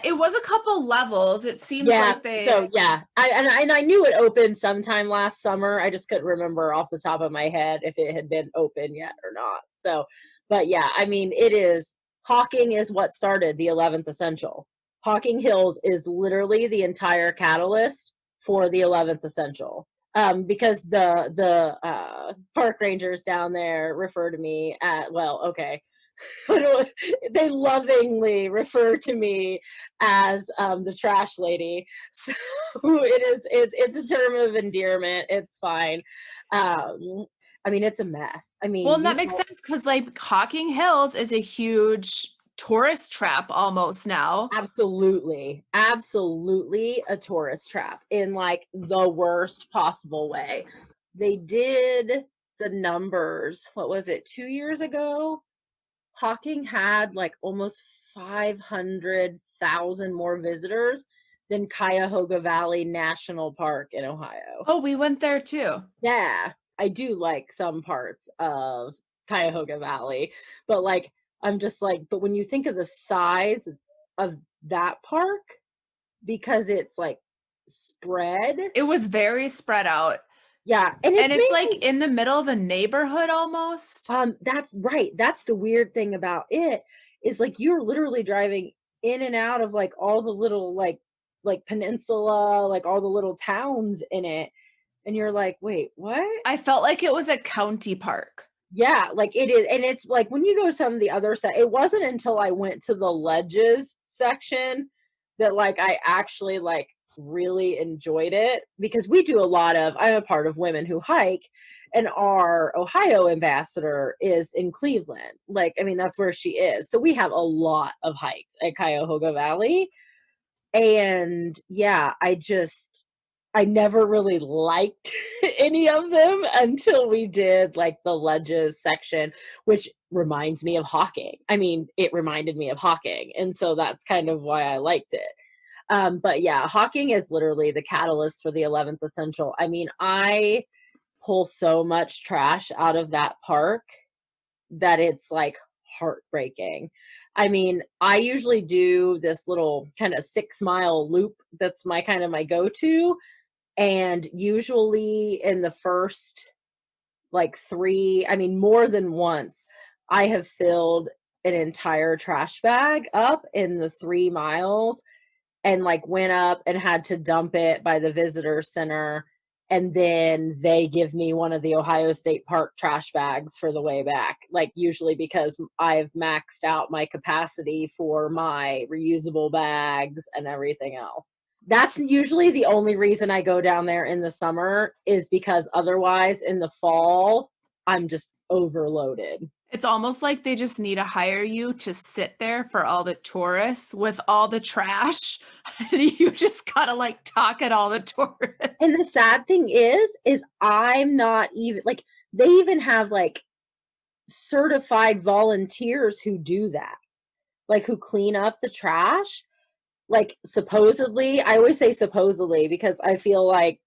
it was a couple levels. It seems like they. So yeah, I knew it opened sometime last summer. I just couldn't remember off the top of my head if it had been open yet or not. So, but yeah, I mean, Hocking is what started the 11th Essential. Hocking Hills is literally the entire catalyst for the 11th Essential. Because the park rangers down there refer to me they lovingly refer to me as the trash lady. So it's a term of endearment. It's fine. I mean, it's a mess. I mean, well, and that makes sense because like Hocking Hills is a huge tourist trap almost now. Absolutely a tourist trap in like the worst possible way. They did the numbers, what was it, 2 years ago? Hocking had like almost 500,000 more visitors than Cuyahoga Valley National Park in Ohio. Oh, we went there too. Yeah, I do like some parts of Cuyahoga Valley, but like I'm just like, but when you think of the size of that park, because it's like spread. It was very spread out. Yeah. And it's like in the middle of a neighborhood almost. That's right. That's the weird thing about it is like you're literally driving in and out of like all the little like peninsula, like all the little towns in it. And you're like, wait, what? I felt like it was a county park. Yeah, like it is. And it's like when you go to some of the other side, it wasn't until I went to the ledges section that like I actually like really enjoyed it because I'm a part of Women Who Hike, and our Ohio ambassador is in Cleveland. Like, I mean, that's where she is. So we have a lot of hikes at Cuyahoga Valley. And yeah, I never really liked any of them until we did like the ledges section, which reminds me of hawking. I mean, it reminded me of hawking. And so that's kind of why I liked it. But yeah, hawking is literally the catalyst for the 11th Essential. I mean, I pull so much trash out of that park that it's like heartbreaking. I mean, I usually do this little kind of 6-mile loop. That's my go-to. And usually in the first like 3, I mean, more than once, I have filled an entire trash bag up in the 3 miles and like went up and had to dump it by the visitor center. And then they give me one of the Ohio State Park trash bags for the way back. Like usually because I've maxed out my capacity for my reusable bags and everything else. That's usually the only reason I go down there in the summer, is because otherwise in the fall, I'm just overloaded. It's almost like they just need to hire you to sit there for all the tourists with all the trash. And you just gotta like talk at all the tourists. And the sad thing is I'm not even like, they even have like certified volunteers who do that, like who clean up the trash. Like supposedly, I always say supposedly because I feel like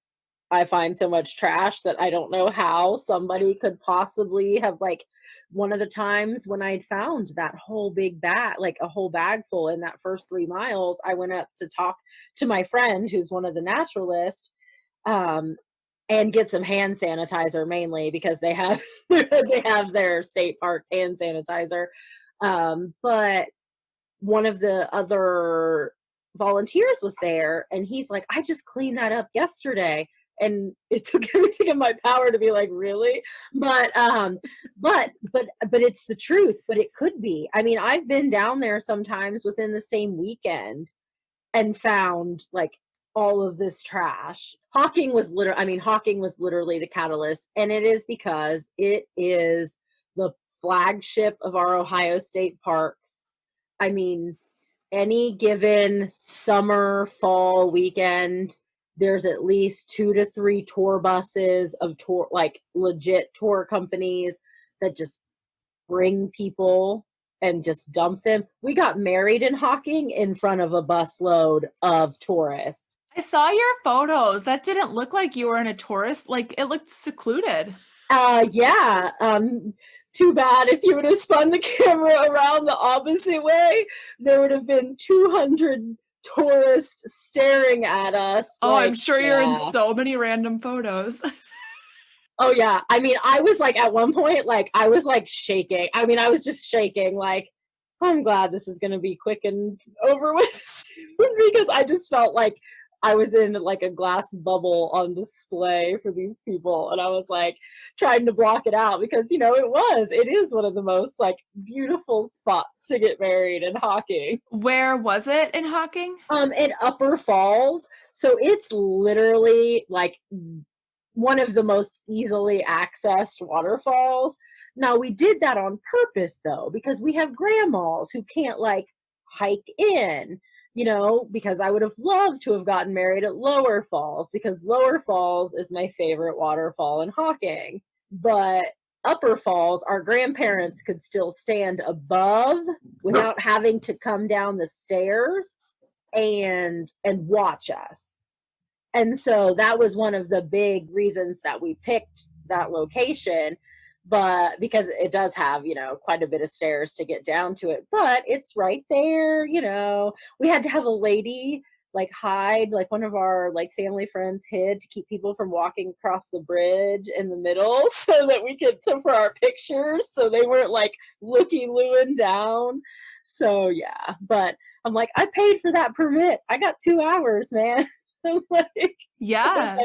I find so much trash that I don't know how somebody could possibly have, like, one of the times when I'd found that whole big bag, like a whole bag full in that first 3 miles, I went up to talk to my friend who's one of the naturalists, and get some hand sanitizer, mainly because they have they have their state park hand sanitizer. But one of the other volunteers was there, and he's like, I just cleaned that up yesterday. And it took everything in my power to be like, really? But it's the truth. But it could be. I mean, I've been down there sometimes within the same weekend and found like all of this trash. Hawking was literally the catalyst, and it is because it is the flagship of our Ohio State parks. I mean, any given summer, fall weekend, there's at least 2 to 3 tour buses of like legit tour companies that just bring people and just dump them. We got married in Hawking in front of a busload of tourists. I saw your photos. That didn't look like you were in a tourist. Like, it looked secluded. Yeah. Too bad if you would have spun the camera around the opposite way, there would have been 200 tourists staring at us. Oh, like, I'm sure you're in so many random photos. Oh yeah. I mean, I was like, at one point, like, I was like shaking. I mean, I was just shaking, like, I'm glad this is going to be quick and over with soon, because I just felt like I was in like a glass bubble on display for these people. And I was like trying to block it out because, you know, it is one of the most like beautiful spots to get married in Hawking. Where was it in Hawking? In Upper Falls. So it's literally like one of the most easily accessed waterfalls. Now we did that on purpose though, because we have grandmas who can't like hike in. You know, because I would have loved to have gotten married at Lower Falls, because Lower Falls is my favorite waterfall in Hawking. But Upper Falls, our grandparents could still stand above without having to come down the stairs and watch us. And so that was one of the big reasons that we picked that location. But because it does have, you know, quite a bit of stairs to get down to it, but it's right there, you know. We had to have a lady like hide, like one of our like family friends hid to keep people from walking across the bridge in the middle so for our pictures, so they weren't like looking down. So yeah, but I'm like, I paid for that permit. I got 2 hours, man. Like, Yeah.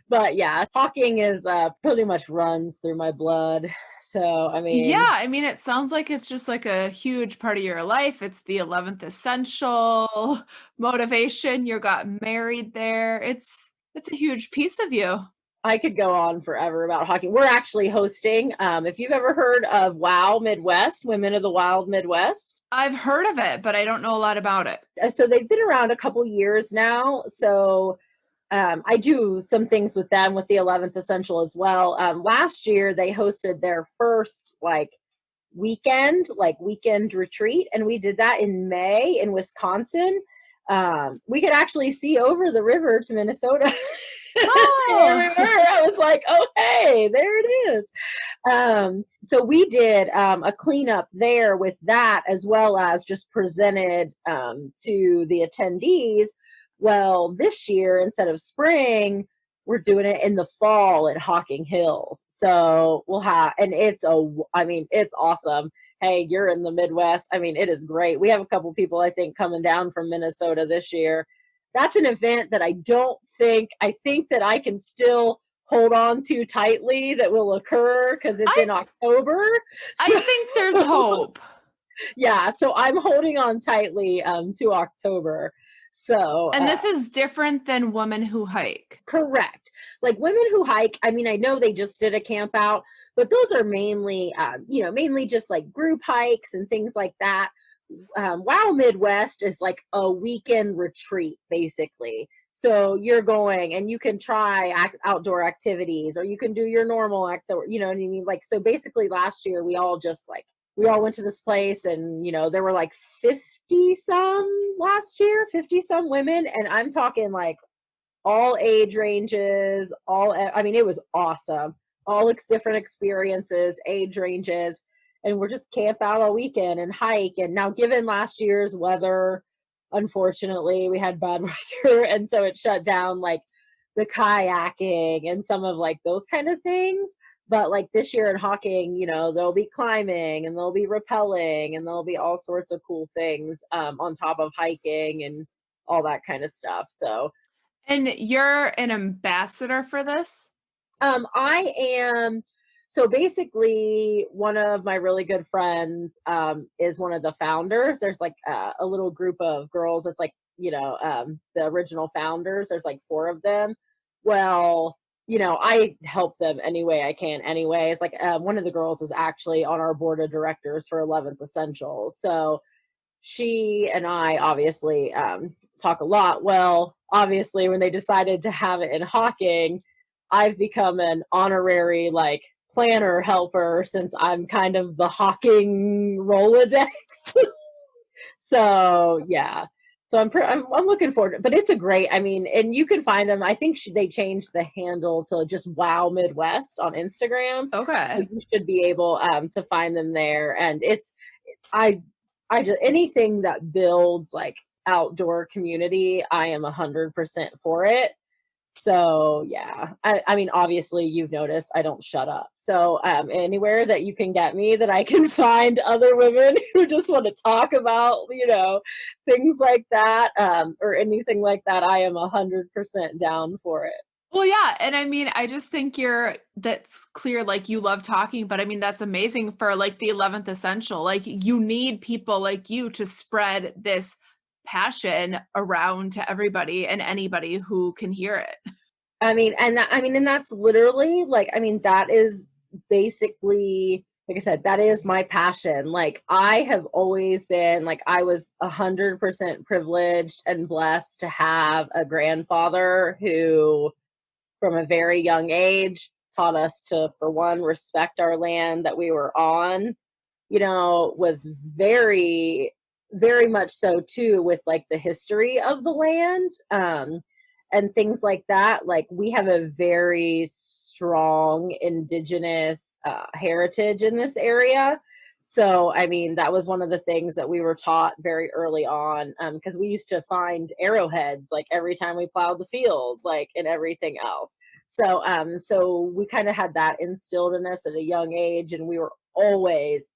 but yeah, hawking is pretty much runs through my blood. So I mean, Yeah, I mean, it sounds like it's just like a huge part of your life. It's the 11th essential motivation. You got married there. It's a huge piece of you. I could go on forever about hockey. We're actually hosting, if you've ever heard of WOW Midwest, Women of the Wild Midwest. I've heard of it, but I don't know a lot about it. So they've been around a couple years now. So I do some things with them with the 11th Essential as well. Last year they hosted their first weekend retreat, and we did that in May in Wisconsin. We could actually see over the river to Minnesota. Oh. I was like, oh, hey, there it is. So we did a cleanup there with that, as well as just presented to the attendees. Well, this year, instead of spring, we're doing it in the fall at Hocking Hills. So we'll have, and it's awesome. Hey, you're in the Midwest. I mean, it is great. We have a couple people, I think, coming down from Minnesota this year. That's an event that I think that I can still hold on to tightly that will occur because it's in October. I think there's hope. Yeah, so I'm holding on tightly to October. So, and this is different than Women Who Hike. Correct. Like Women Who Hike, I mean, I know they just did a camp out, but those are mainly, mainly just like group hikes and things like that. WOW Midwest is like a weekend retreat, basically. So you're going and you can try outdoor activities, or you can do your normal you know what I mean? Like, so basically last year we all went to this place, and there were like 50 some women, and I'm talking like all age ranges, it was awesome. All different experiences, age ranges, and we're just camp out all weekend and hike. And now, given last year's weather, unfortunately, we had bad weather, and so it shut down like the kayaking and some of like those kind of things. But like this year in Hocking, there'll be climbing and there'll be rappelling and there'll be all sorts of cool things on top of hiking and all that kind of stuff. So, and you're an ambassador for this? I am. So basically, one of my really good friends is one of the founders. There's like a little group of girls. It's like, the original founders. There's like 4 of them. Well, I help them any way I can anyway. It's like one of the girls is actually on our board of directors for 11th Essentials. So she and I obviously talk a lot. Well, obviously, when they decided to have it in Hocking, I've become an honorary planner helper, since I'm kind of the Hocking Rolodex. So yeah. So I'm looking forward to it, but it's a great, and you can find them. I think they changed the handle to just WOW Midwest on Instagram. Okay. So you should be able to find them there. And I just, anything that builds like outdoor community, I am 100% for it. So yeah, I mean, obviously you've noticed I don't shut up. So anywhere that you can get me, that I can find other women who just want to talk about, things like that, or anything like that, I am 100% down for it. Well, yeah. And I mean, I just think that's clear. Like, you love talking, but I mean, that's amazing for like the 11th Essential. Like, you need people like you to spread this passion around to everybody and anybody who can hear it. And that's literally that is basically, like I said, that is my passion. Like, I have always been I was 100% privileged and blessed to have a grandfather who, from a very young age, taught us to, for one, respect our land that we were on, was very, very much so too with like the history of the land and things like that. Like, we have a very strong indigenous heritage in this area. So, that was one of the things that we were taught very early on, because we used to find arrowheads like every time we plowed the field, and everything else. So, so we kind of had that instilled in us at a young age, and we were always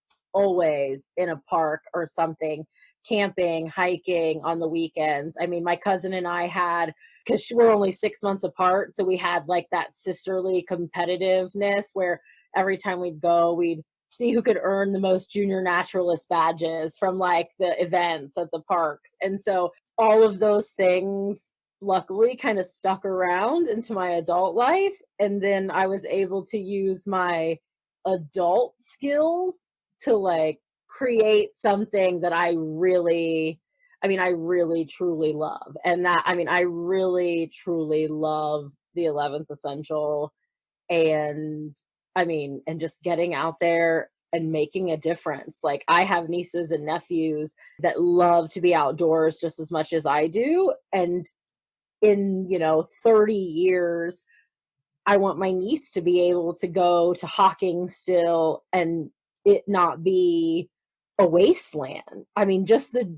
in a park or something camping, hiking on the weekends. I mean, my cousin and I had, because we're only 6 months apart, so we had like that sisterly competitiveness where every time we'd go, we'd see who could earn the most junior naturalist badges from like the events at the parks. And so all of those things luckily kind of stuck around into my adult life. And then I was able to use my adult skills to like create something that I really truly love. And that, I mean, I really truly love the 11th Essential. And I mean, and just getting out there and making a difference. Like, I have nieces and nephews that love to be outdoors just as much as I do. And in, 30 years, I want my niece to be able to go to Hawking still and it not be a wasteland. I mean, just the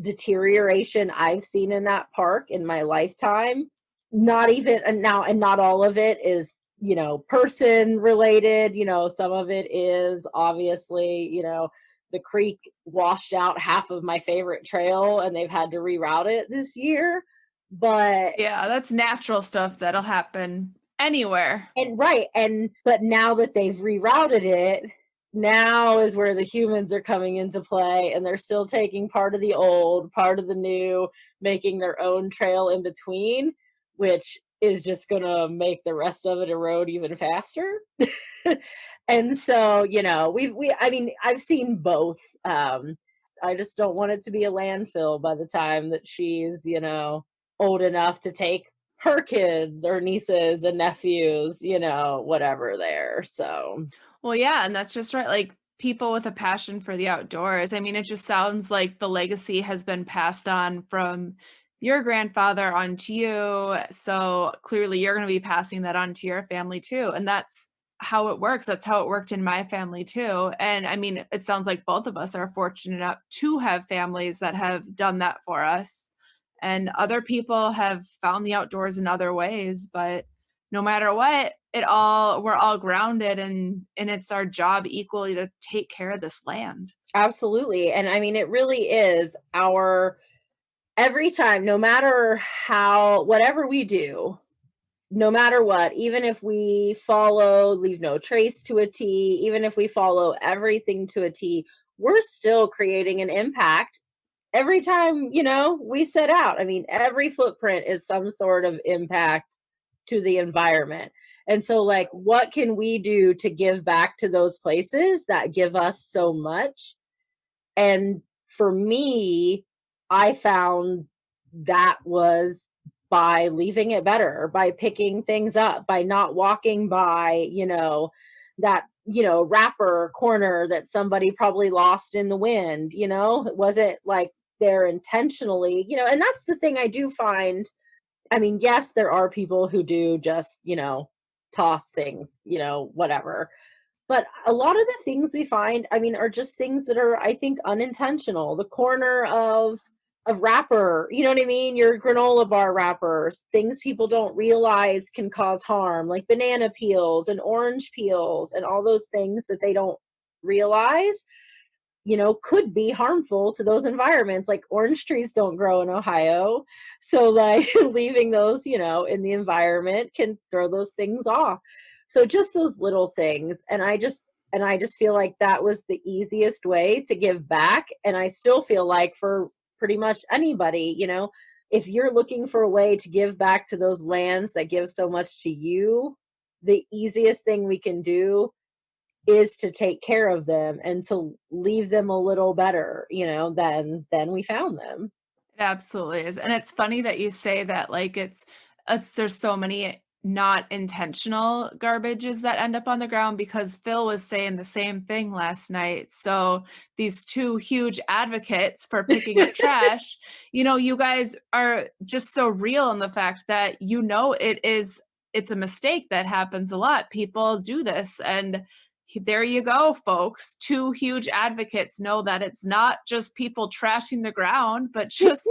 deterioration I've seen in that park in my lifetime, not even, and not all of it is, person related, some of it is obviously, the creek washed out half of my favorite trail and they've had to reroute it this year. But yeah, that's natural stuff that'll happen anywhere. But now that they've rerouted it, now is where the humans are coming into play, and they're still taking part of the old, part of the new, making their own trail in between, which is just gonna make the rest of it erode even faster. And so, I've seen both. I just don't want it to be a landfill by the time that she's, old enough to take her kids or nieces and nephews, whatever there. So, well, yeah, and that's just right. Like, people with a passion for the outdoors. I mean, it just sounds like the legacy has been passed on from your grandfather onto you. So clearly you're going to be passing that on to your family too. And that's how it works. That's how it worked in my family too. And I mean, it sounds like both of us are fortunate enough to have families that have done that for us. And other people have found the outdoors in other ways, but no matter what, we're all grounded, and it's our job equally to take care of this land. Absolutely. And I mean, it really is every time, no matter whatever we do, no matter what, even if we leave no trace to a T, even if we follow everything to a T, we're still creating an impact every time, we set out. I mean, every footprint is some sort of impact to the environment. And so, like, what can we do to give back to those places that give us so much? And for me, I found that was by leaving it better, by picking things up, by not walking by, that, wrapper corner that somebody probably lost in the wind, it wasn't like they're intentionally, and that's the thing I do find. I mean, yes, there are people who do just, toss things, whatever. But a lot of the things we find, I mean, are just things that are, I think, unintentional. The corner of wrapper, you know what I mean? Your granola bar wrappers, things people don't realize can cause harm, like banana peels and orange peels and all those things that they don't realize, could be harmful to those environments. Like, orange trees don't grow in Ohio. So like leaving those, in the environment can throw those things off. So just those little things. And I just feel like that was the easiest way to give back. And I still feel like for pretty much anybody, if you're looking for a way to give back to those lands that give so much to you, the easiest thing we can do is to take care of them and to leave them a little better, than we found them. It absolutely is. And it's funny that you say that, like, there's so many not intentional garbages that end up on the ground, because Phil was saying the same thing last night. So these two huge advocates for picking up trash, you guys are just so real in the fact that, it's a mistake that happens a lot. People do this, and there you go, folks. Two huge advocates know that it's not just people trashing the ground, but just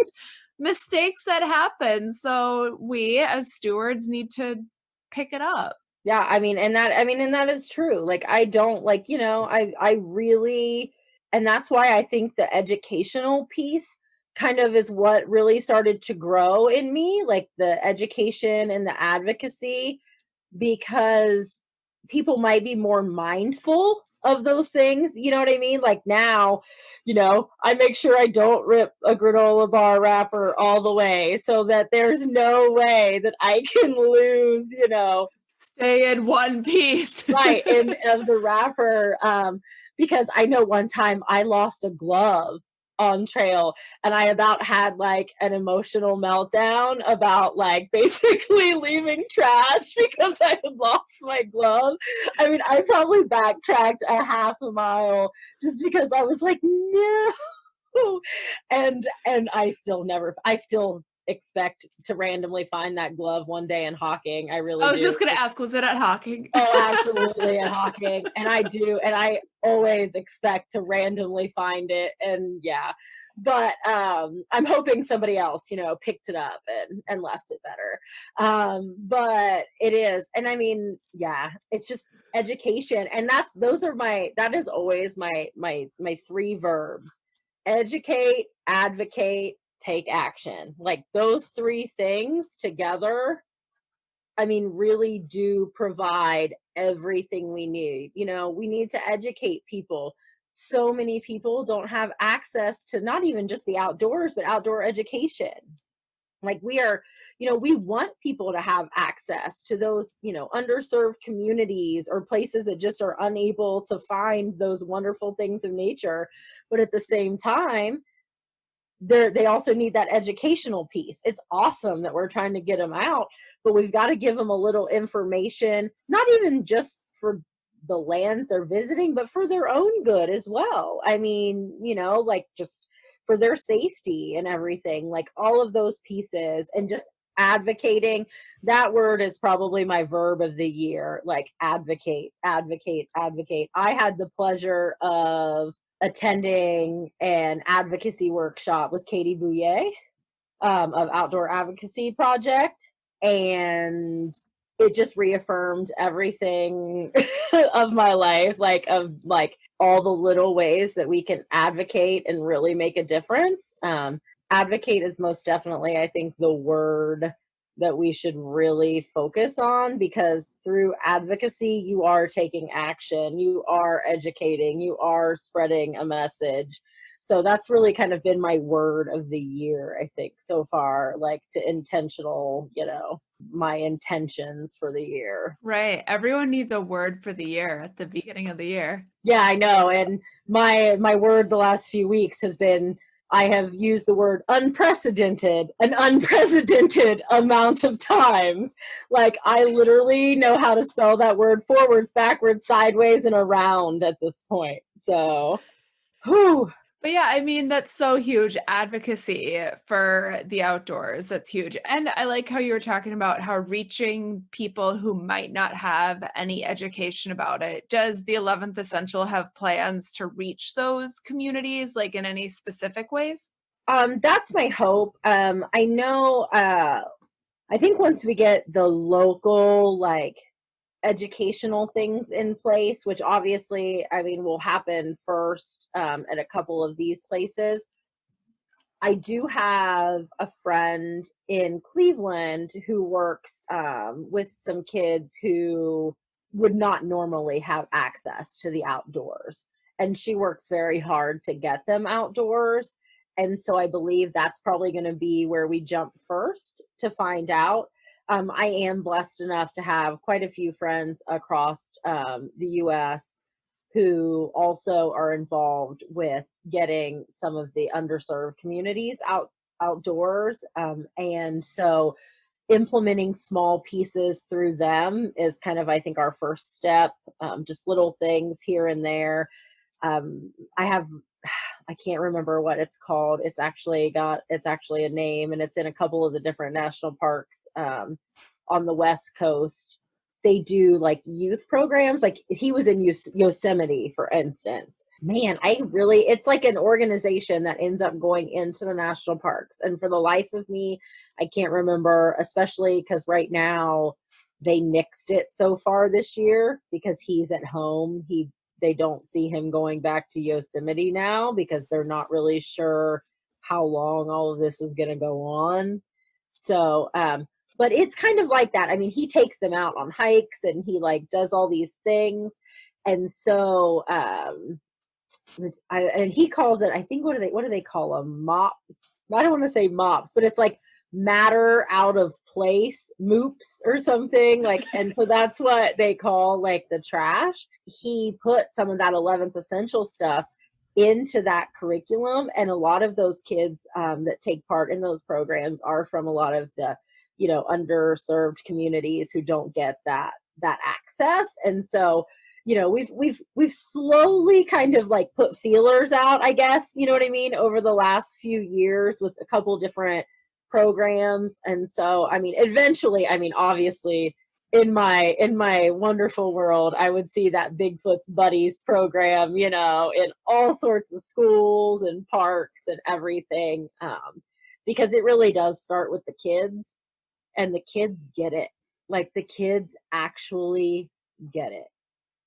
mistakes that happen. So we as stewards need to pick it up. Yeah, and that is true. Like, I don't I really, And that's why I think the educational piece kind of is what really started to grow in me, like the education and the advocacy, because people might be more mindful of those things. You know what I mean? Like now, I make sure I don't rip a granola bar wrapper all the way so that there's no way that I can lose, Stay in one piece. right, of the wrapper. Because I know one time I lost a glove on trail, and I about had like an emotional meltdown about like basically leaving trash because I had lost my glove. I mean, I probably backtracked a half a mile just because I was like, no. And I still expect to randomly find that glove one day in Hawking. I really I was do. just going to ask, was it at Hawking? Oh, absolutely at Hawking. And I do. And I always expect to randomly find it. And yeah, but I'm hoping somebody else, picked it up and left it better. But it is. And I mean, yeah, it's just education. And that is always my three verbs: educate, advocate, take action. Like those three things together, I mean, really do provide everything we need. We need to educate people. So many people don't have access to not even just the outdoors, but outdoor education. Like we want people to have access to those, underserved communities or places that just are unable to find those wonderful things of nature. But at the same time, they also need that educational piece. It's awesome that we're trying to get them out, but we've got to give them a little information, not even just for the lands they're visiting, but for their own good as well. I mean, like just for their safety and everything, like all of those pieces. And just advocating, that word is probably my verb of the year, like advocate, advocate, advocate. I had the pleasure of attending an advocacy workshop with Katie Bouye of Outdoor Advocacy Project, and it just reaffirmed everything of my life, of all the little ways that we can advocate and really make a difference. Advocate is most definitely, I think, the word that we should really focus on, because through advocacy, you are taking action, you are educating, you are spreading a message. So that's really kind of been my word of the year, I think, so far, to intentional, my intentions for the year. Right. Everyone needs a word for the year at the beginning of the year. Yeah, I know. And my word the last few weeks has been, I have used the word unprecedented an unprecedented amount of times. I literally know how to spell that word forwards, backwards, sideways, and around at this point. So, whew. But yeah, I mean, that's so huge. Advocacy for the outdoors, that's huge. And I like how you were talking about how reaching people who might not have any education about it. Does the 11th Essential have plans to reach those communities, in any specific ways? That's my hope. I know, I think once we get the local, educational things in place, which obviously, I mean, will happen first at a couple of these places. I do have a friend in Cleveland who works with some kids who would not normally have access to the outdoors. And she works very hard to get them outdoors. And so I believe that's probably going to be where we jump first to find out. I am blessed enough to have quite a few friends across the U.S. who also are involved with getting some of the underserved communities outdoors. And so implementing small pieces through them is kind of, I think, our first step, just little things here and there. I can't remember what it's called. It's actually a name, and it's in a couple of the different national parks on the West Coast. They do youth programs. He was in Yosemite, for instance. Man, it's like an organization that ends up going into the national parks. And for the life of me, I can't remember, especially because right now they nixed it so far this year because he's at home. they don't see him going back to Yosemite now because they're not really sure how long all of this is going to go on. So, but it's kind of like that. I mean, he takes them out on hikes and he like does all these things. And so, and he calls it, I think, what do they call them? Mop. I don't want to say mops, but it's like matter out of place, moops or something like, and so that's what they call like the trash. He put some of that 11th essential stuff into that curriculum, and a lot of those kids that take part in those programs are from a lot of the, you know, underserved communities who don't get that access. And so, you know, we've slowly kind of like put feelers out, I guess, you know what I mean, over the last few years with a couple different programs. And so, I mean, eventually, I mean, obviously in my wonderful world, I would see that Bigfoot's Buddies program, you know, in all sorts of schools and parks and everything, because it really does start with the kids, and the kids get it. Like the kids actually get it,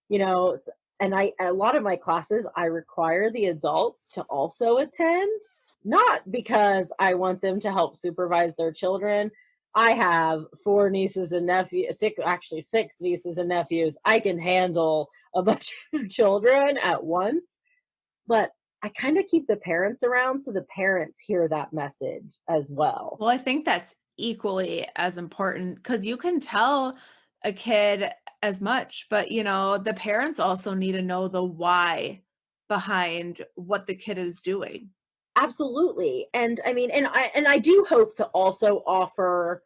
you know. And a lot of my classes, I require the adults to also attend, not because I want them to help supervise their children. I have 4 nieces and nephews, 6 nieces and nephews. I can handle a bunch of children at once, but I kind of keep the parents around so the parents hear that message as well. Well, I think that's equally as important, because you can tell a kid as much, but you know, the parents also need to know the why behind what the kid is doing. Absolutely. And I mean, and I do hope to also offer,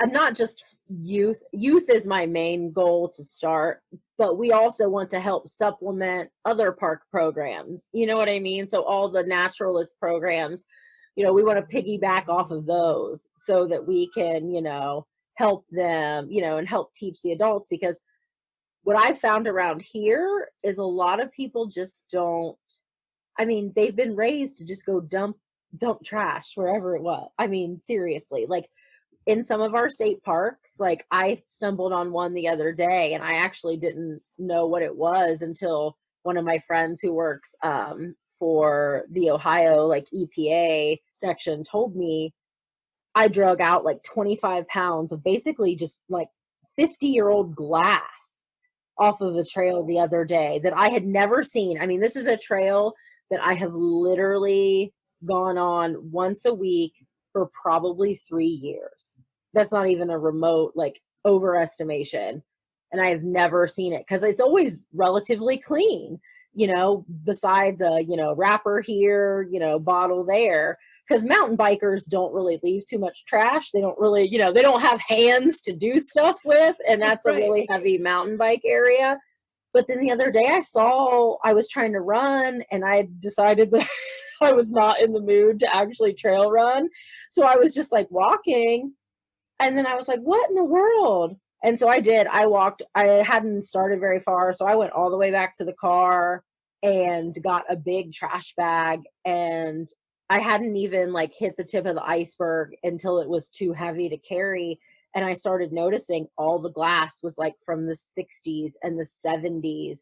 I'm not just youth is my main goal to start, but we also want to help supplement other park programs. You know what I mean? So all the naturalist programs, you know, we want to piggyback off of those so that we can, you know, help them, you know, and help teach the adults. Because what I found around here is a lot of people just don't, I mean, they've been raised to just go dump trash wherever it was. I mean, seriously, like in some of our state parks, like I stumbled on one the other day and I actually didn't know what it was until one of my friends who works for the Ohio like EPA section told me. I drug out like 25 pounds of basically just like 50-year-old glass off of the trail the other day that I had never seen. I mean, this is a trail that I have literally gone on once a week for probably 3 years. That's not even a remote like overestimation. And I've never seen it because it's always relatively clean, you know, besides a, you know, wrapper here, you know, bottle there. Because mountain bikers don't really leave too much trash. They don't really, you know, they don't have hands to do stuff with. And that's right. A really heavy mountain bike area. But then the other day I was trying to run and I decided that I was not in the mood to actually trail run. So I was just like walking. And then I was like, what in the world? And so I did. I walked. I hadn't started very far. So I went all the way back to the car and got a big trash bag. And I hadn't even like hit the tip of the iceberg until it was too heavy to carry. And I started noticing all the glass was like from the 60s and the 70s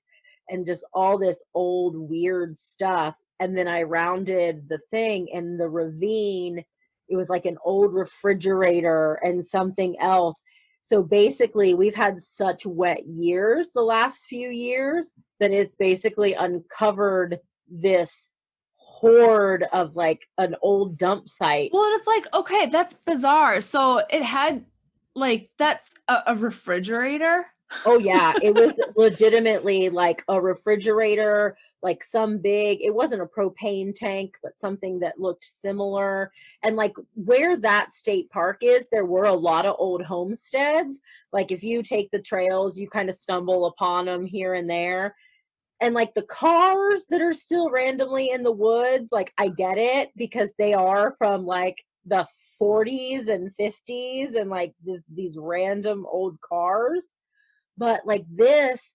and just all this old weird stuff. And then I rounded the thing and the ravine, it was like an old refrigerator and something else. So basically we've had such wet years the last few years that it's basically uncovered this horde of like an old dump site. Well, it's like, okay, that's bizarre. So it had like, that's a refrigerator? Oh yeah, it was legitimately like a refrigerator, like some big, it wasn't a propane tank, but something that looked similar. And like where that state park is, there were a lot of old homesteads. Like if you take the trails, you kind of stumble upon them here and there. And like the cars that are still randomly in the woods, like I get it because they are from like the 40s and 50s and like these random old cars. But like this,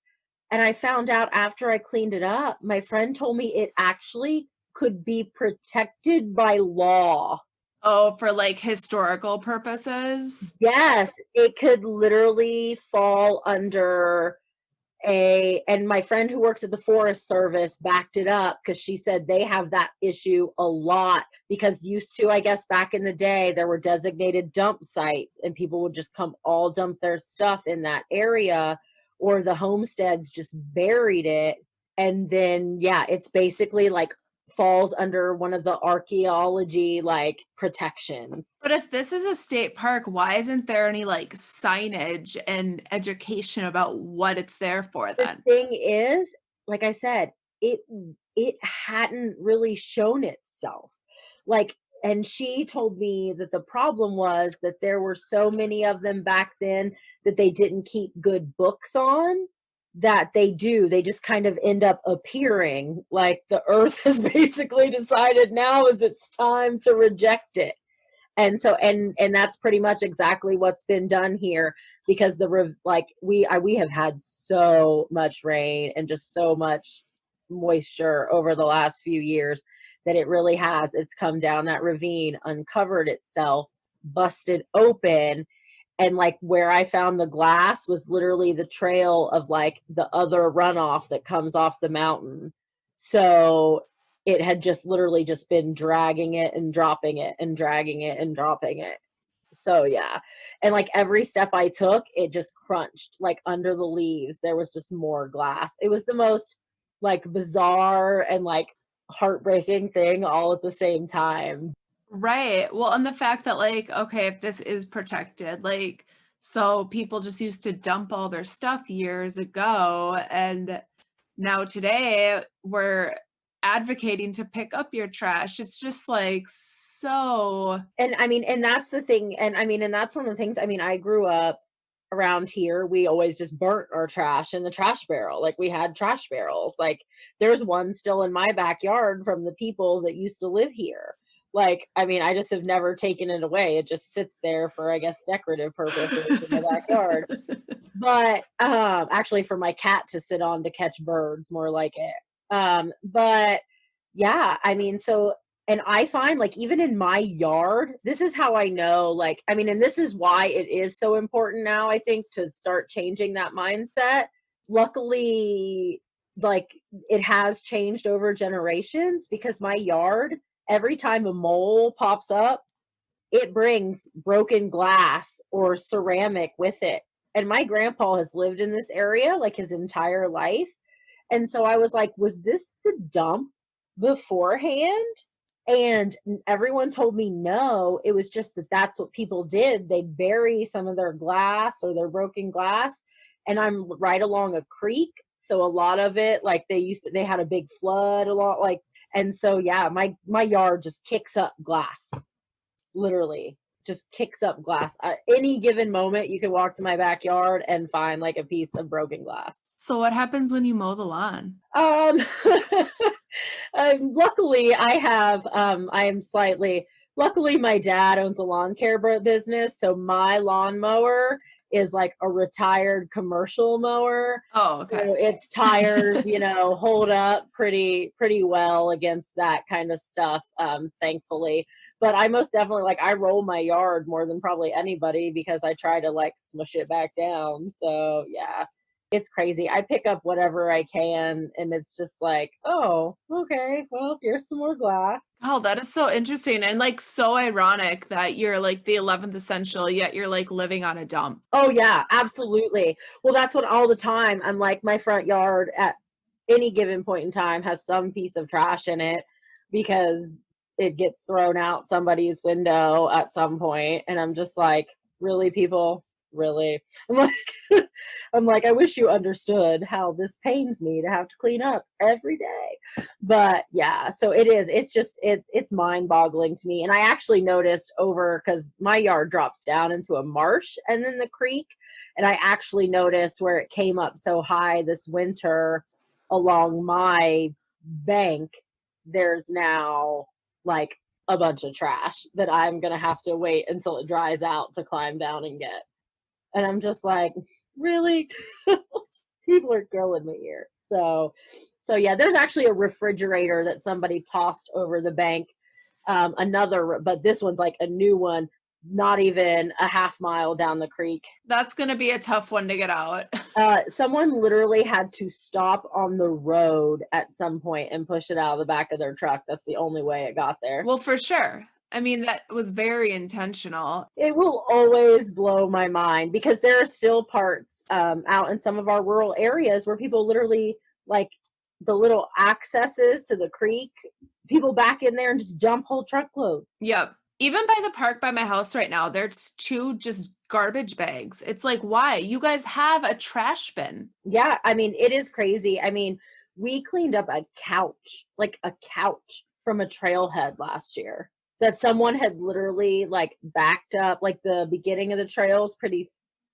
and I found out after I cleaned it up, my friend told me it actually could be protected by law. Oh, for like historical purposes? Yes, it could literally fall under and my friend who works at the Forest Service backed it up because she said they have that issue a lot because used to, I guess, back in the day, there were designated dump sites and people would just come all dump their stuff in that area, or the homesteads just buried it. And then, yeah, it's basically like falls under one of the archaeology like protections. But if this is a state park, why isn't there any like signage and education about what it's there for then? The thing is, like I said, it hadn't really shown itself. Like, and she told me that the problem was that there were so many of them back then that they didn't keep good books on, that they just kind of end up appearing, like the earth has basically decided now is its time to reject it. And so and that's pretty much exactly what's been done here, because we have had so much rain and just so much moisture over the last few years that it really has, it's come down that ravine, uncovered itself, busted open. And like where I found the glass was literally the trail of like the other runoff that comes off the mountain. So it had just literally just been dragging it and dropping it and dragging it and dropping it. So yeah. And like every step I took, it just crunched like under the leaves. There was just more glass. It was the most like bizarre and like heartbreaking thing all at the same time. Right. Well, and the fact that like, okay, if this is protected, like, so people just used to dump all their stuff years ago, and now today we're advocating to pick up your trash. It's just like so. And I mean, and that's the thing. And I mean, and that's one of the things, I mean, I grew up around here. We always just burnt our trash in the trash barrel. Like we had trash barrels. Like there's one still in my backyard from the people that used to live here. Like, I mean, I just have never taken it away. It just sits there for, I guess, decorative purposes in the backyard. But actually for my cat to sit on to catch birds, more like it. But yeah, I mean, so, and I find like even in my yard, this is how I know, like, I mean, and this is why it is so important now, I think, to start changing that mindset. Luckily, like it has changed over generations, because my yard, every time a mole pops up, it brings broken glass or ceramic with it. And my grandpa has lived in this area like his entire life. And so I was like, was this the dump beforehand? And everyone told me no, it was just that that's what people did. They'd bury some of their glass or their broken glass. And I'm right along a creek. So a lot of it, like they had a big flood a lot, like, and so, yeah, my yard just kicks up glass, literally just kicks up glass. At any given moment, you can walk to my backyard and find like a piece of broken glass. So what happens when you mow the lawn? Luckily, luckily my dad owns a lawn care business. So my lawnmower is like a retired commercial mower. Oh, okay. So its tires, hold up pretty well against that kind of stuff, thankfully. But I most definitely, like, I roll my yard more than probably anybody because I try to like smush it back down. So yeah, it's crazy. I pick up whatever I can, and it's just like, oh, okay, well, here's some more glass. Oh, that is so interesting, and like so ironic that you're like the 11th essential, yet you're like living on a dump. Oh yeah, absolutely. Well, that's what all the time I'm like, my front yard at any given point in time has some piece of trash in it because it gets thrown out somebody's window at some point, and I'm just like, really, people? Really? I'm like, I wish you understood how this pains me to have to clean up every day. But yeah, so it's just it's mind-boggling to me. And I actually noticed because my yard drops down into a marsh and then the creek, and I actually noticed where it came up so high this winter along my bank, there's now like a bunch of trash that I'm gonna have to wait until it dries out to climb down and get. And I'm just like, really? People are killing me here. So yeah, there's actually a refrigerator that somebody tossed over the bank. But this one's like a new one not even a half mile down the creek. That's going to be a tough one to get out. Someone literally had to stop on the road at some point and push it out of the back of their truck. That's the only way it got there. Well, for sure. I mean, that was very intentional. It will always blow my mind because there are still parts out in some of our rural areas where people literally, like, the little accesses to the creek, people back in there and just dump whole truckloads. Yep. Even by the park by my house right now, there's 2 just garbage bags. It's like, why? You guys have a trash bin. Yeah, I mean, it is crazy. I mean, we cleaned up a couch from a trailhead last year that someone had literally, like, backed up, like, the beginning of the trail is pretty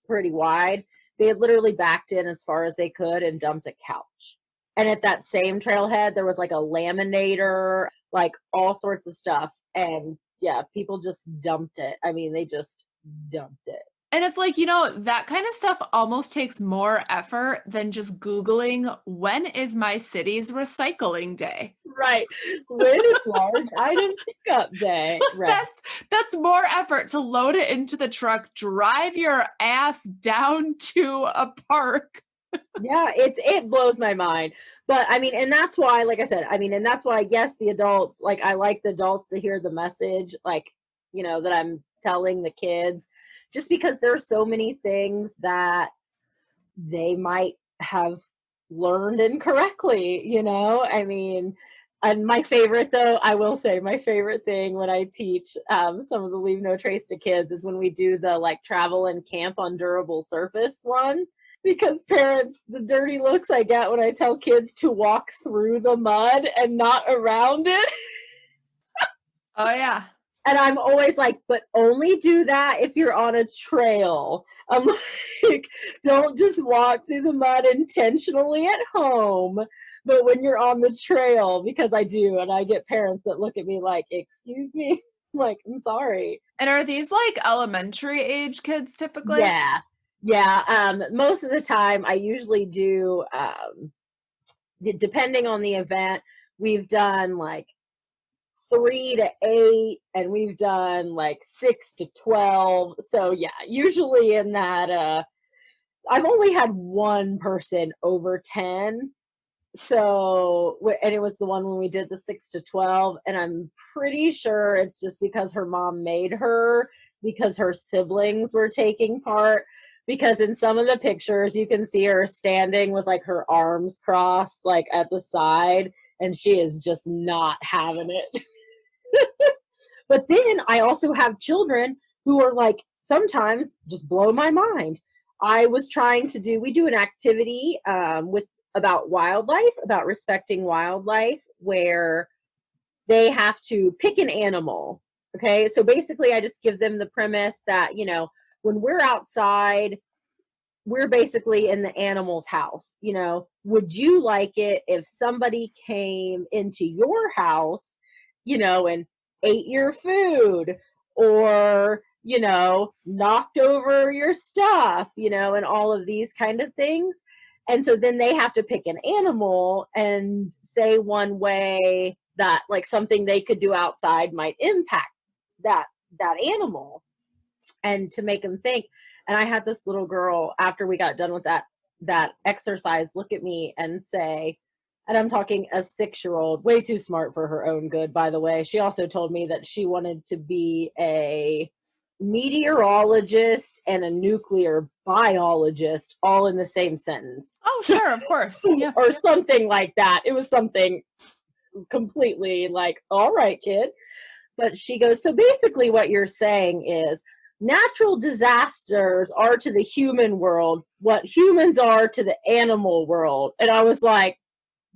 wide. They had literally backed in as far as they could and dumped a couch. And at that same trailhead, there was, like, a laminator, like, all sorts of stuff. And yeah, people just dumped it. I mean, they just dumped it. And it's like, you know, that kind of stuff almost takes more effort than just Googling, when is my city's recycling day? Right. When is large item pickup day? Right. That's more effort to load it into the truck, drive your ass down to a park. Yeah, it blows my mind. But I mean, and that's why, like I said, I mean, and that's why, yes, the adults, like, I like the adults to hear the message, like, you know, that I'm telling the kids, just because there are so many things that they might have learned incorrectly, you know? I mean, and my favorite, though, I will say my favorite thing when I teach some of the Leave No Trace to kids is when we do the, like, travel and camp on durable surface one. Because parents, the dirty looks I get when I tell kids to walk through the mud and not around it. Oh, yeah. And I'm always like, but only do that if you're on a trail. I'm like, don't just walk through the mud intentionally at home, but when you're on the trail, because I do. And I get parents that look at me like, excuse me? I'm like, I'm sorry. And are these like elementary age kids typically? Yeah. Yeah, most of the time I usually do, depending on the event, we've done like 3 to 8 and we've done like 6 to 12. So yeah, usually in that, I've only had one person over 10. So, and it was the one when we did the 6 to 12. And I'm pretty sure it's just because her mom made her, because her siblings were taking part. Because in some of the pictures, you can see her standing with like her arms crossed, like at the side, and she is just not having it. But then I also have children who are like, sometimes just blow my mind. I was trying to we do an activity about wildlife, about respecting wildlife, where they have to pick an animal. Okay, so basically I just give them the premise that, you know, when we're outside, we're basically in the animal's house. You know, would you like it if somebody came into your house, you know, and ate your food or, you know, knocked over your stuff, you know, and all of these kind of things? And so then they have to pick an animal and say one way that like something they could do outside might impact that animal. And to make them think. And I had this little girl, after we got done with that exercise, look at me and say, and I'm talking a 6-year-old, way too smart for her own good, by the way. She also told me that she wanted to be a meteorologist and a nuclear biologist all in the same sentence. Oh, sure, of course. Yeah. Or something like that. It was something completely like, all right, kid. But she goes, so basically what you're saying is natural disasters are to the human world what humans are to the animal world. And I was like,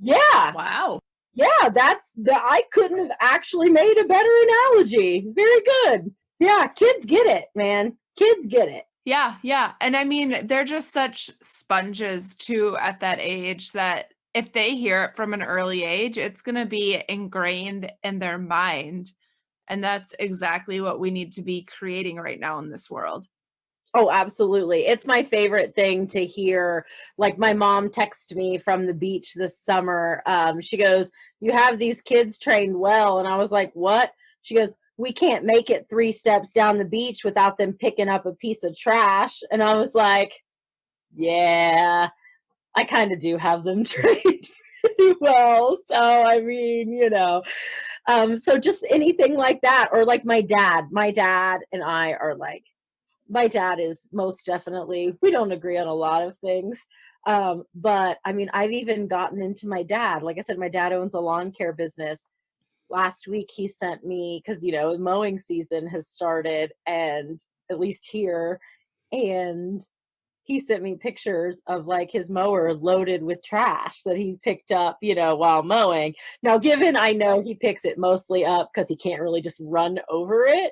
yeah. Wow. Yeah, I couldn't have actually made a better analogy. Very good. Yeah, kids get it, man. Kids get it. Yeah, yeah. And I mean, they're just such sponges too at that age that if they hear it from an early age, it's going to be ingrained in their mind. And that's exactly what we need to be creating right now in this world. Oh, absolutely. It's my favorite thing to hear. Like my mom texted me from the beach this summer. She goes, you have these kids trained well. And I was like, what? She goes, we can't make it 3 steps down the beach without them picking up a piece of trash. And I was like, yeah, I kind of do have them trained pretty well. So, I mean, so just anything like that. Or like my dad and I are like, my dad is most definitely, we don't agree on a lot of things. But I mean, I've even gotten into my dad. Like I said, my dad owns a lawn care business. Last week he sent me, because mowing season has started, and at least here, and he sent me pictures of like his mower loaded with trash that he picked up while mowing. Now, given I know he picks it mostly up because he can't really just run over it,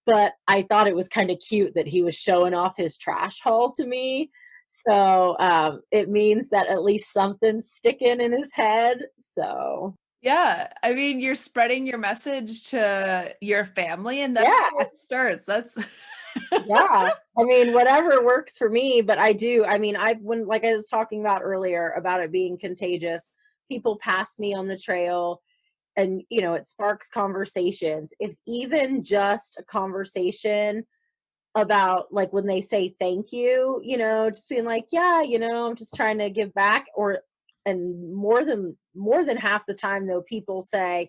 but I thought it was kind of cute that he was showing off his trash haul to me. So it means that at least something's sticking in his head. So yeah, I mean, you're spreading your message to your family, and that's yeah, where it starts. That's yeah. I mean, whatever works for me, but when, like I was talking about earlier about it being contagious, people pass me on the trail and, it sparks conversations. If even just a conversation about like when they say thank you, just being like, yeah, I'm just trying to give back. And more than half the time though, people say,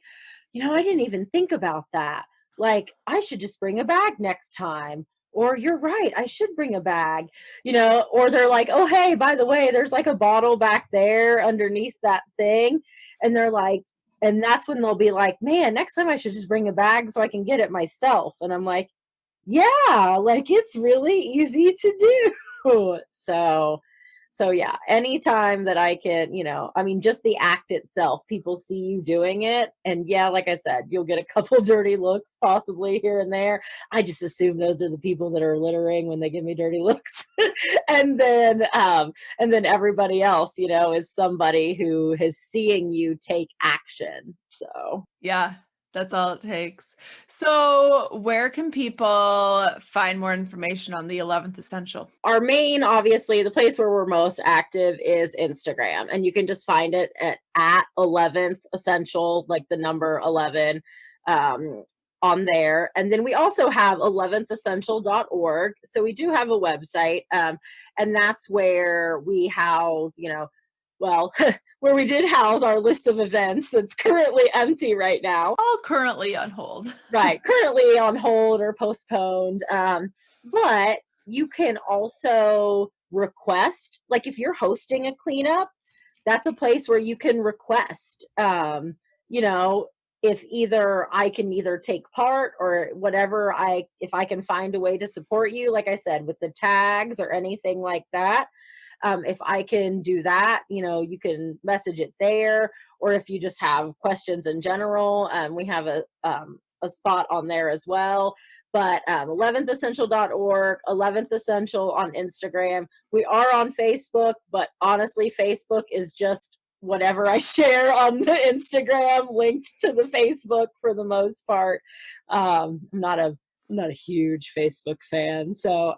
I didn't even think about that. Like, I should just bring a bag next time. Or you're right, I should bring a bag, or they're like, oh, hey, by the way, there's like a bottle back there underneath that thing. And they're like, and that's when they'll be like, man, next time I should just bring a bag so I can get it myself. And I'm like, yeah, like it's really easy to do. So yeah, anytime that I can, just the act itself, people see you doing it. And yeah, like I said, you'll get a couple dirty looks possibly here and there. I just assume those are the people that are littering when they give me dirty looks. and then everybody else, is somebody who is seeing you take action. So yeah. That's all it takes. So where can people find more information on the 11th Essential? Our main, obviously, the place where we're most active is Instagram. And you can just find it at 11th Essential, like the number 11 on there. And then we also have 11thessential.org. So we do have a website. And that's where we house, where we did house our list of events that's currently empty right now. All currently on hold. Right. Currently on hold or postponed. But you can also request, like if you're hosting a cleanup, that's a place where you can request, if either I can either take part or whatever, if I can find a way to support you, like I said, with the tags or anything like that. If I can do that, you can message it there, or if you just have questions in general, we have a spot on there as well. But 11thessential.org, 11th Essential on Instagram. We are on Facebook, but honestly, Facebook is just whatever I share on the Instagram linked to the Facebook for the most part. I'm not a huge Facebook fan. So,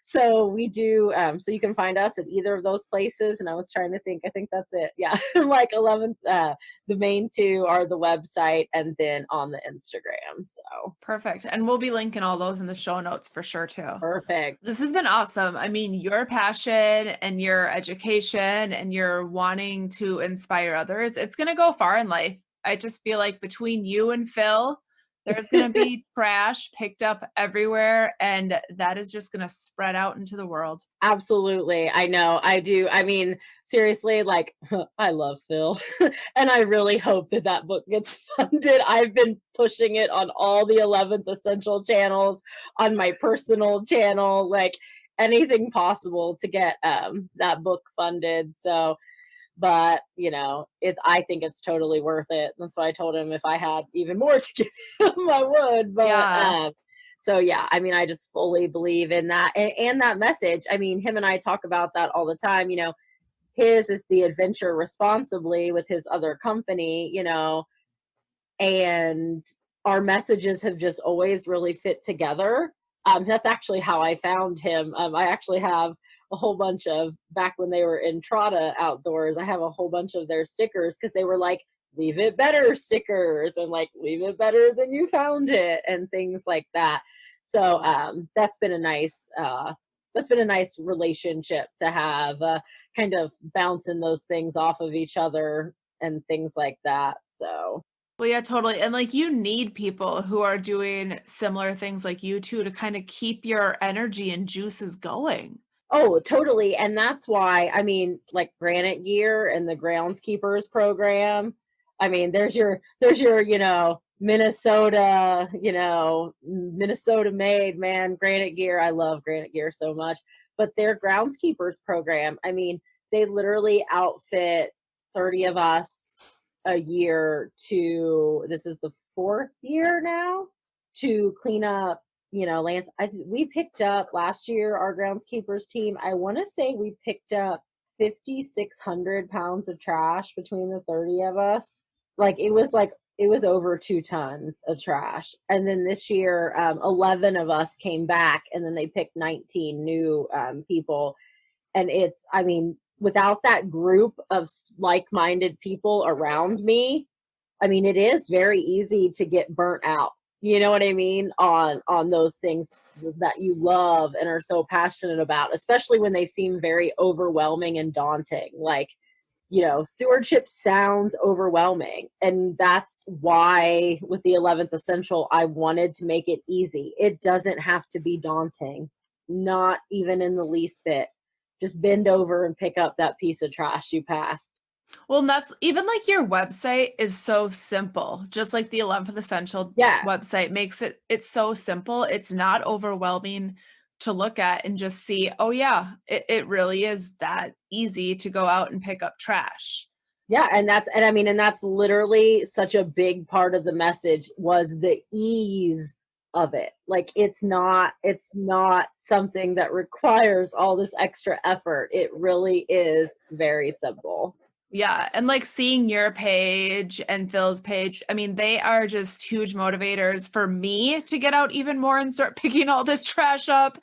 so we do, so you can find us at either of those places. And I was trying to think, I think that's it. Yeah. Like 11th, the main two are the website and then on the Instagram. So perfect. And we'll be linking all those in the show notes for sure too. Perfect. This has been awesome. I mean, your passion and your education and your wanting to inspire others, it's going to go far in life. I just feel like between you and Phil, there's going to be trash picked up everywhere, and that is just going to spread out into the world. Absolutely. I know. I do. I mean, seriously, like, I love Phil, and I really hope that book gets funded. I've been pushing it on all the 11th Essential channels, on my personal channel, like anything possible to get that book funded. So, but I think it's totally worth it. That's why I told him if I had even more to give him, I would. But yeah. So yeah, I mean, I just fully believe in that and that message. I mean, him and I talk about that all the time. His is the adventure responsibly with his other company. And our messages have just always really fit together. That's actually how I found him. I actually have a whole bunch of, back when they were in Trotta Outdoors, I have a whole bunch of their stickers because they were like, leave it better stickers and like leave it better than you found it and things like that. So that's been a nice relationship to have, kind of bouncing those things off of each other and things like that. So Well, yeah, totally. And like you need people who are doing similar things like you too to kind of keep your energy and juices going. oh, totally. And that's why, I mean, like Granite Gear and the Groundskeepers program. I mean, there's your, Minnesota made, man, Granite Gear. I love Granite Gear so much. But their Groundskeepers program, I mean, they literally outfit 30 of us a year this is the 4th year now, to clean up, lands. We picked up last year, our groundskeepers team, I want to say we picked up 5,600 pounds of trash between the 30 of us. It was over 2 tons of trash. And then this year, 11 of us came back, and then they picked 19 new people. And without that group of like-minded people around me, I mean, it is very easy to get burnt out. You know what I mean? On those things that you love and are so passionate about, especially when they seem very overwhelming and daunting. Stewardship sounds overwhelming. And that's why with the 11th Essential, I wanted to make it easy. It doesn't have to be daunting, not even in the least bit. Just bend over and pick up that piece of trash you passed. Well, and that's even like your website is so simple. Just like the 11th Essential website makes it's so simple. It's not overwhelming to look at and just see, oh yeah, it really is that easy to go out and pick up trash. Yeah, and that's literally such a big part of the message, was the ease of it. Like it's not something that requires all this extra effort. It really is very simple. Yeah. And like seeing your page and Phil's page, I mean, they are just huge motivators for me to get out even more and start picking all this trash up.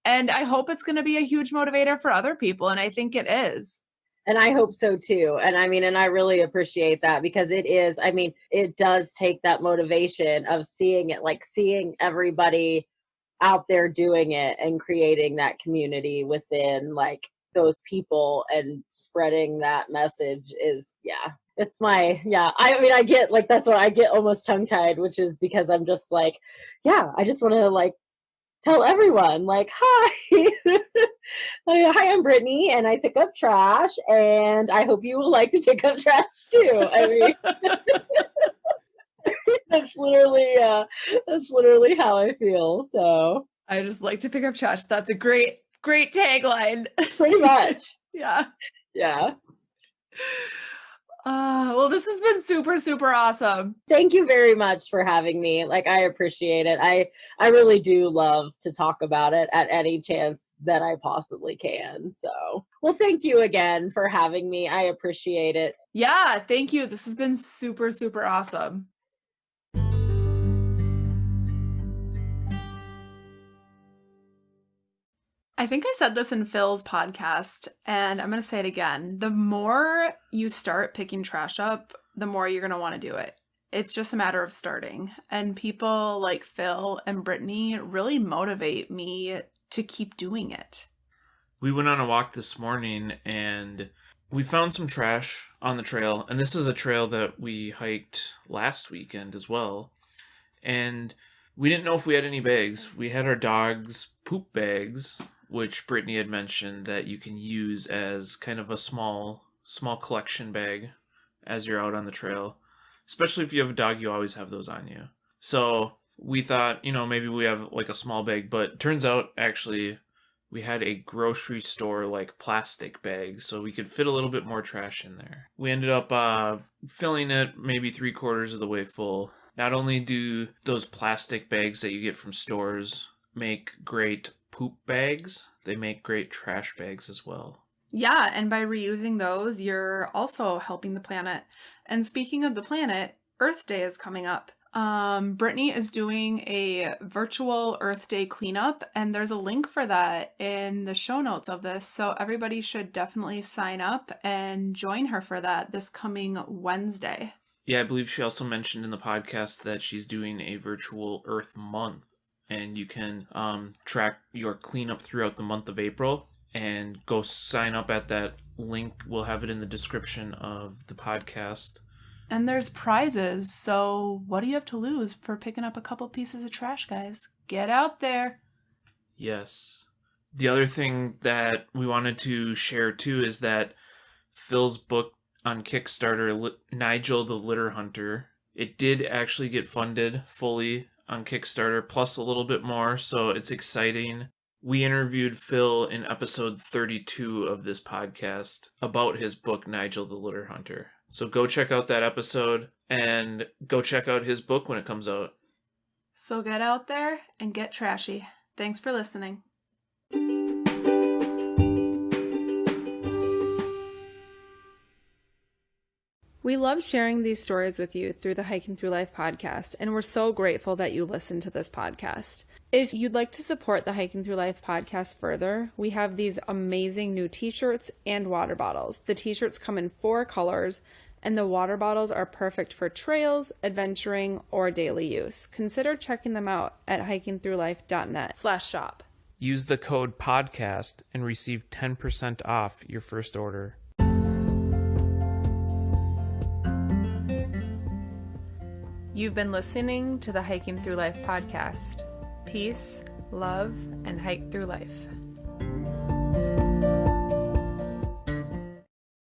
And I hope it's going to be a huge motivator for other people. And I think it is. And I hope so too. And I really appreciate that, because it does take that motivation of seeing it, like seeing everybody out there doing it and creating that community within like those people and spreading that message is, it's I get like, that's what I get almost tongue tied, which is because I'm just like, I just want to like tell everyone like, hi, hi, I'm Brittany and I pick up trash, and I hope you will like to pick up trash too. I mean, that's literally how I feel. So I just like to pick up trash. That's a great tagline. Pretty much. Yeah. Yeah. Well, this has been super, super awesome. Thank you very much for having me. Like, I appreciate it. I really do love to talk about it at any chance that I possibly can. So, well, thank you again for having me. I appreciate it. Yeah, thank you. This has been super, super awesome. I think I said this in Phil's podcast, and I'm going to say it again. The more you start picking trash up, the more you're going to want to do it. It's just a matter of starting. And people like Phil and Brittany really motivate me to keep doing it. We went on a walk this morning and we found some trash on the trail. And this is a trail that we hiked last weekend as well. And we didn't know if we had any bags. We had our dog's poop bags, which Brittany had mentioned that you can use as kind of a small collection bag as you're out on the trail. Especially if you have a dog, you always have those on you. So we thought, maybe we have like a small bag, but turns out actually we had a grocery store like plastic bag, so we could fit a little bit more trash in there. We ended up filling it maybe 3/4 of the way full. Not only do those plastic bags that you get from stores make great poop bags, they make great trash bags as well. Yeah, and by reusing those, you're also helping the planet. And speaking of the planet, Earth Day is coming up. Brittany is doing a virtual Earth Day cleanup, and there's a link for that in the show notes of this. So everybody should definitely sign up and join her for that this coming Wednesday. Yeah, I believe she also mentioned in the podcast that she's doing a virtual Earth Month, and you can track your cleanup throughout the month of April, and go sign up at that link. We'll have it in the description of the podcast. And there's prizes, so what do you have to lose for picking up a couple pieces of trash, guys? Get out there. Yes. The other thing that we wanted to share too is that Phil's book on Kickstarter, Nigel the Litter Hunter, it did actually get funded fully on Kickstarter, plus a little bit more, so it's exciting. We interviewed Phil in episode 32 of this podcast about his book, Nigel the Litter Hunter. So go check out that episode, and go check out his book when it comes out. So get out there and get trashy. Thanks for listening. We love sharing these stories with you through the Hiking Through Life podcast, and we're so grateful that you listen to this podcast. If you'd like to support the Hiking Through Life podcast further, we have these amazing new t-shirts and water bottles. The t-shirts come in 4 colors, and the water bottles are perfect for trails, adventuring, or daily use. Consider checking them out at hikingthroughlife.net/shop. Use the code PODCAST and receive 10% off your first order. You've been listening to the Hiking Through Life podcast. Peace, love, and hike through life.